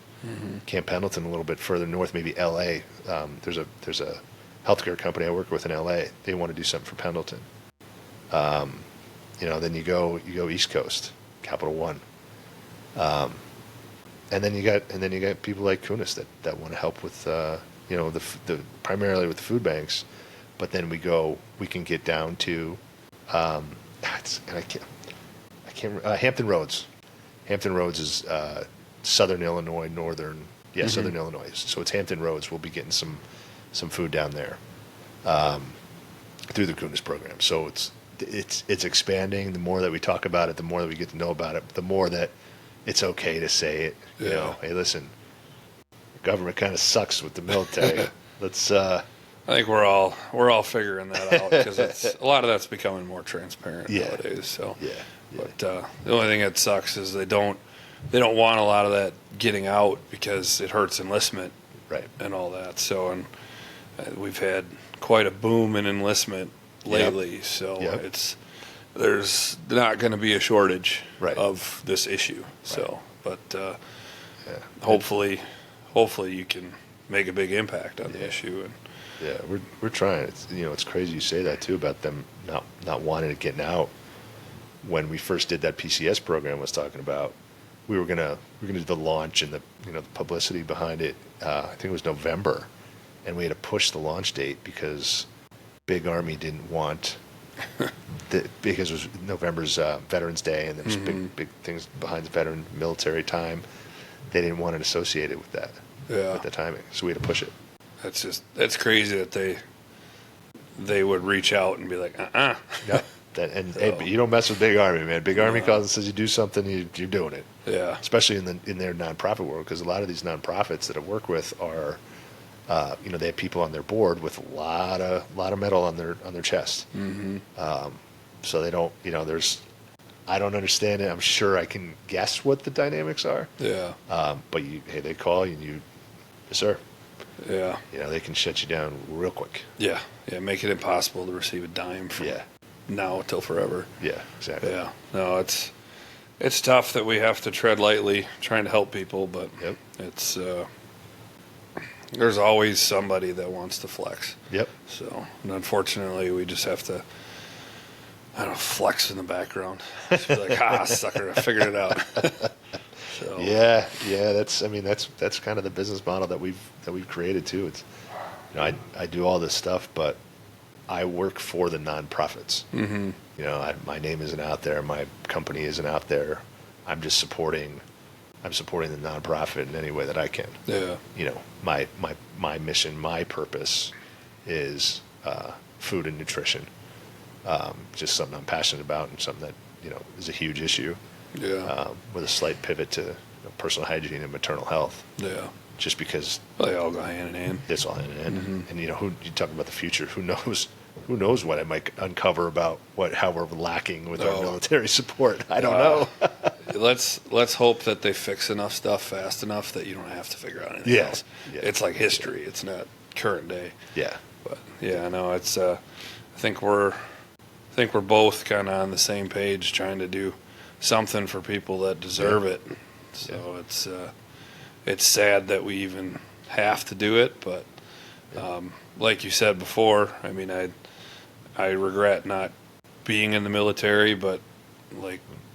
Camp Pendleton, a little bit further north, maybe L.A. There's a healthcare company I work with in L.A. They want to do something for Pendleton. Then you go East Coast, Capital One. And then you got people like Kunis that want to help with the primarily with the food banks, but then we can get down to Hampton Roads. Hampton Roads is Southern Illinois, Southern Illinois. So it's Hampton Roads. We'll be getting some food down there through the Kunis program. So it's expanding. The more that we talk about it, the more that we get to know about it, the more that it's okay to say it. Hey, listen, the government kind of sucks with the military. Let's. I think we're all figuring that out because a lot of that's becoming more transparent nowadays. So but the only thing that sucks is they don't want a lot of that getting out because it hurts enlistment, right, and all that. So and we've had quite a boom in enlistment lately. So there's not going to be a shortage of this issue. So, but hopefully you can make a big impact on the issue. And we're trying. It's crazy you say that too about them not wanting it getting out. when we first did that PCS program I was talking about, we were gonna do the launch and the the publicity behind it. I think it was November, and we had to push the launch date because Big Army didn't want because it was November's Veterans Day, and there's big things behind the veteran military time. They didn't want it associated with that, with the timing, so we had to push it. That's crazy that they would reach out and be like, Yeah. Hey, but you don't mess with Big Army, man. Big Army calls and says you do something, you're doing it. Yeah. Especially in their nonprofit world, because a lot of these nonprofits that I work with are, they have people on their board with a lot of metal on their chest. Mm-hmm. So they don't, I don't understand it. I'm sure I can guess what the dynamics are. Yeah. But they call you, and yes, sir. Yeah. They can shut you down real quick. Yeah. Yeah. Make it impossible to receive a dime from now till forever. Yeah, exactly. Yeah. No, it's tough that we have to tread lightly trying to help people, but it's there's always somebody that wants to flex. Yep. So, and unfortunately, we just have to, flex in the background. Just be like, sucker, I figured it out. So. Yeah. That's kind of the business model that we've created too. It's, I do all this stuff, but I work for the nonprofits. Mm-hmm. My name isn't out there. My company isn't out there. I'm just supporting the nonprofit in any way that I can. Yeah. My mission, my purpose is food and nutrition. Just something I'm passionate about and something that, is a huge issue. Yeah. With a slight pivot to personal hygiene and maternal health. Yeah. Just because they all go hand in hand. It's all hand in hand. Mm-hmm. And who you talk about the future? Who knows what I might uncover about how we're lacking with our military support? I don't know. Let's hope that they fix enough stuff fast enough that you don't have to figure out anything else. Yeah. It's like history. It's not current day. Yeah. But it's I think we're both kind of on the same page, trying to do something for people that deserve it. So it's sad that we even have to do it, but like you said before, I regret not being in the military, but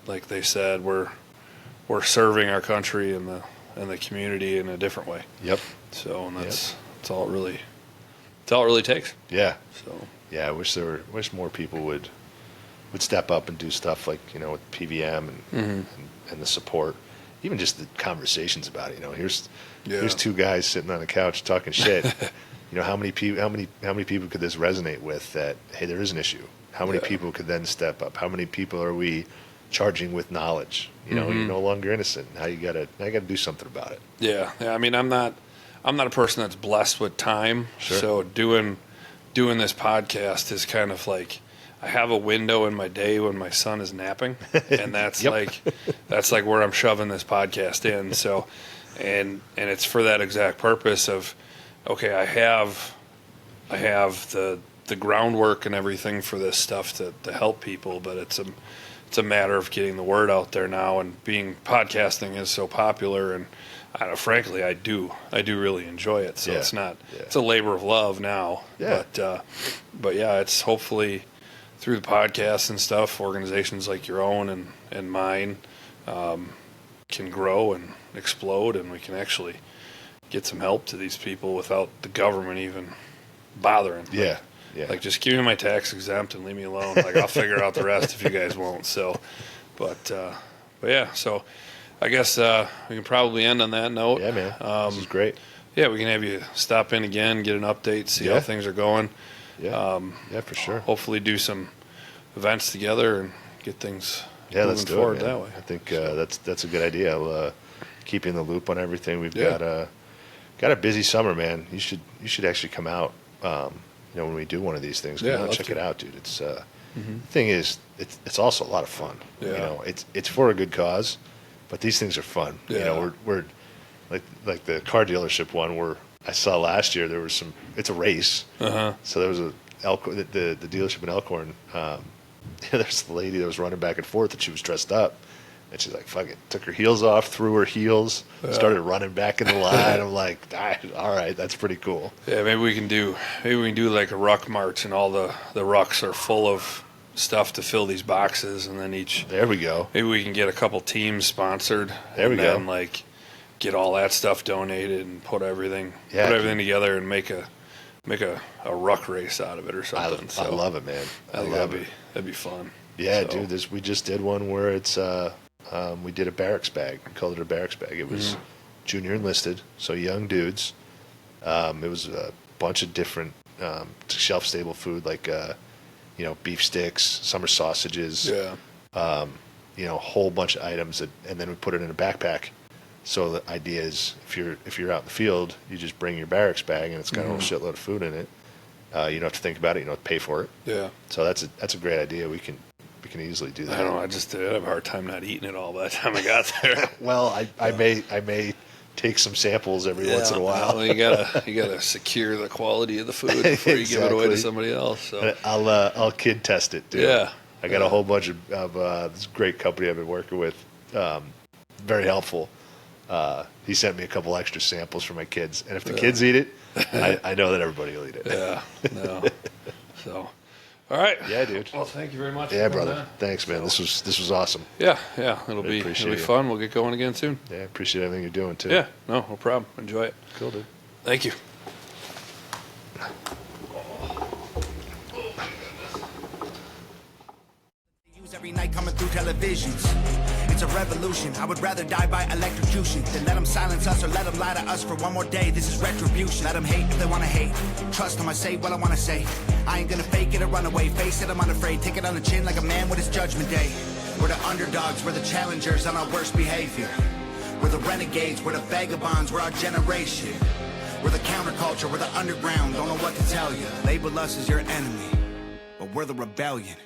like they said, we're serving our country and the community in a different way. Yep. So and that's all it really takes. Yeah. So yeah, I wish more people would step up and do stuff like with PVM and the support. Even just the conversations about it. Here's two guys sitting on a couch talking shit. How many people could this resonate with? That hey, there is an issue. How many people could then step up? How many people are we charging with knowledge? You're no longer innocent. Now you gotta do something about it. Yeah. I'm not a person that's blessed with time. Sure. So doing this podcast is kind of like, I have a window in my day when my son is napping, and that's that's like where I'm shoving this podcast in. So, and it's for that exact purpose of, okay, I have the groundwork and everything for this stuff to help people, but it's a matter of getting the word out there now, and podcasting is so popular, and frankly, I do really enjoy it. So it's a labor of love now. Yeah. But it's hopefully through the podcast and stuff, organizations like your own and mine can grow and explode, and we can actually get some help to these people without the government even bothering. Yeah. Like, just give me my tax exempt and leave me alone. Like, I'll figure out the rest if you guys won't. So, but yeah. So, I guess we can probably end on that note. Yeah, man. This is great. Yeah, we can have you stop in again, get an update, see how things are going. Yeah. For sure. Hopefully, do some events together and get things let's do forward it, man. that way. I think that's a good idea. I'll keep you in the loop on everything. We've got a busy summer, man. You should actually come out. When we do one of these things, come out, check it out, dude. It's the thing is, it's also a lot of fun. Yeah. It's for a good cause, but these things are fun. Yeah. We're like the car dealership one where I saw last year. There was it's a race. Uh-huh. So there was the dealership in Elkhorn. There's the lady that was running back and forth, and she was dressed up. And she's like, fuck it. Took her heels off, threw her heels, started running back in the line. I'm like, all right, that's pretty cool. Yeah, maybe we can do like a ruck march, and all the rucks are full of stuff to fill these boxes, and then There we go. maybe we can get a couple teams sponsored. There we and go. then, like, get all that stuff donated and put everything Yeah, together and make a ruck race out of it or something. I love it, man. That'd be fun. Yeah, So- dude. We just did one where it's we did a barracks bag. We called it a barracks bag. It was junior enlisted, so young dudes. It was a bunch of different shelf stable food like beef sticks, summer sausages. Yeah. A whole bunch of items and then we put it in a backpack. So the idea is if you're out in the field, you just bring your barracks bag and it's got a whole shitload of food in it. You don't have to think about it. You don't have to pay for it. Yeah. So that's a great idea. We can easily do that. I don't know. I have a hard time not eating it all by the time I got there. Well, I may take some samples every once in a while. Well, you gotta secure the quality of the food before you give it away to somebody else. So I'll kid test it, dude. yeah, I got a whole bunch of this great company I've been working with. Very helpful. He sent me a couple extra samples for my kids, and if the kids eat it, I know that everybody will eat it. Yeah. No. So, all right. Yeah, dude. Well, thank you very much. Yeah, for coming brother. on. This was awesome. Yeah. It'll be appreciate it. fun. We'll get going again soon. Yeah, appreciate everything you're doing too. Yeah. No problem. Enjoy it. Cool, dude. Thank you. Every night coming through televisions. It's a revolution. I would rather die by electrocution than let them silence us or let them lie to us for one more day. This is retribution. Let them hate if they want to hate. Trust them, I say what I want to say. I ain't gonna fake it or run away. Face it, I'm unafraid. Take it on the chin like a man with his judgment day. We're the underdogs, we're the challengers on our worst behavior. We're the renegades, we're the vagabonds, we're our generation. We're the counterculture, we're the underground. Don't know what to tell you. Label us as your enemy, but we're the rebellion.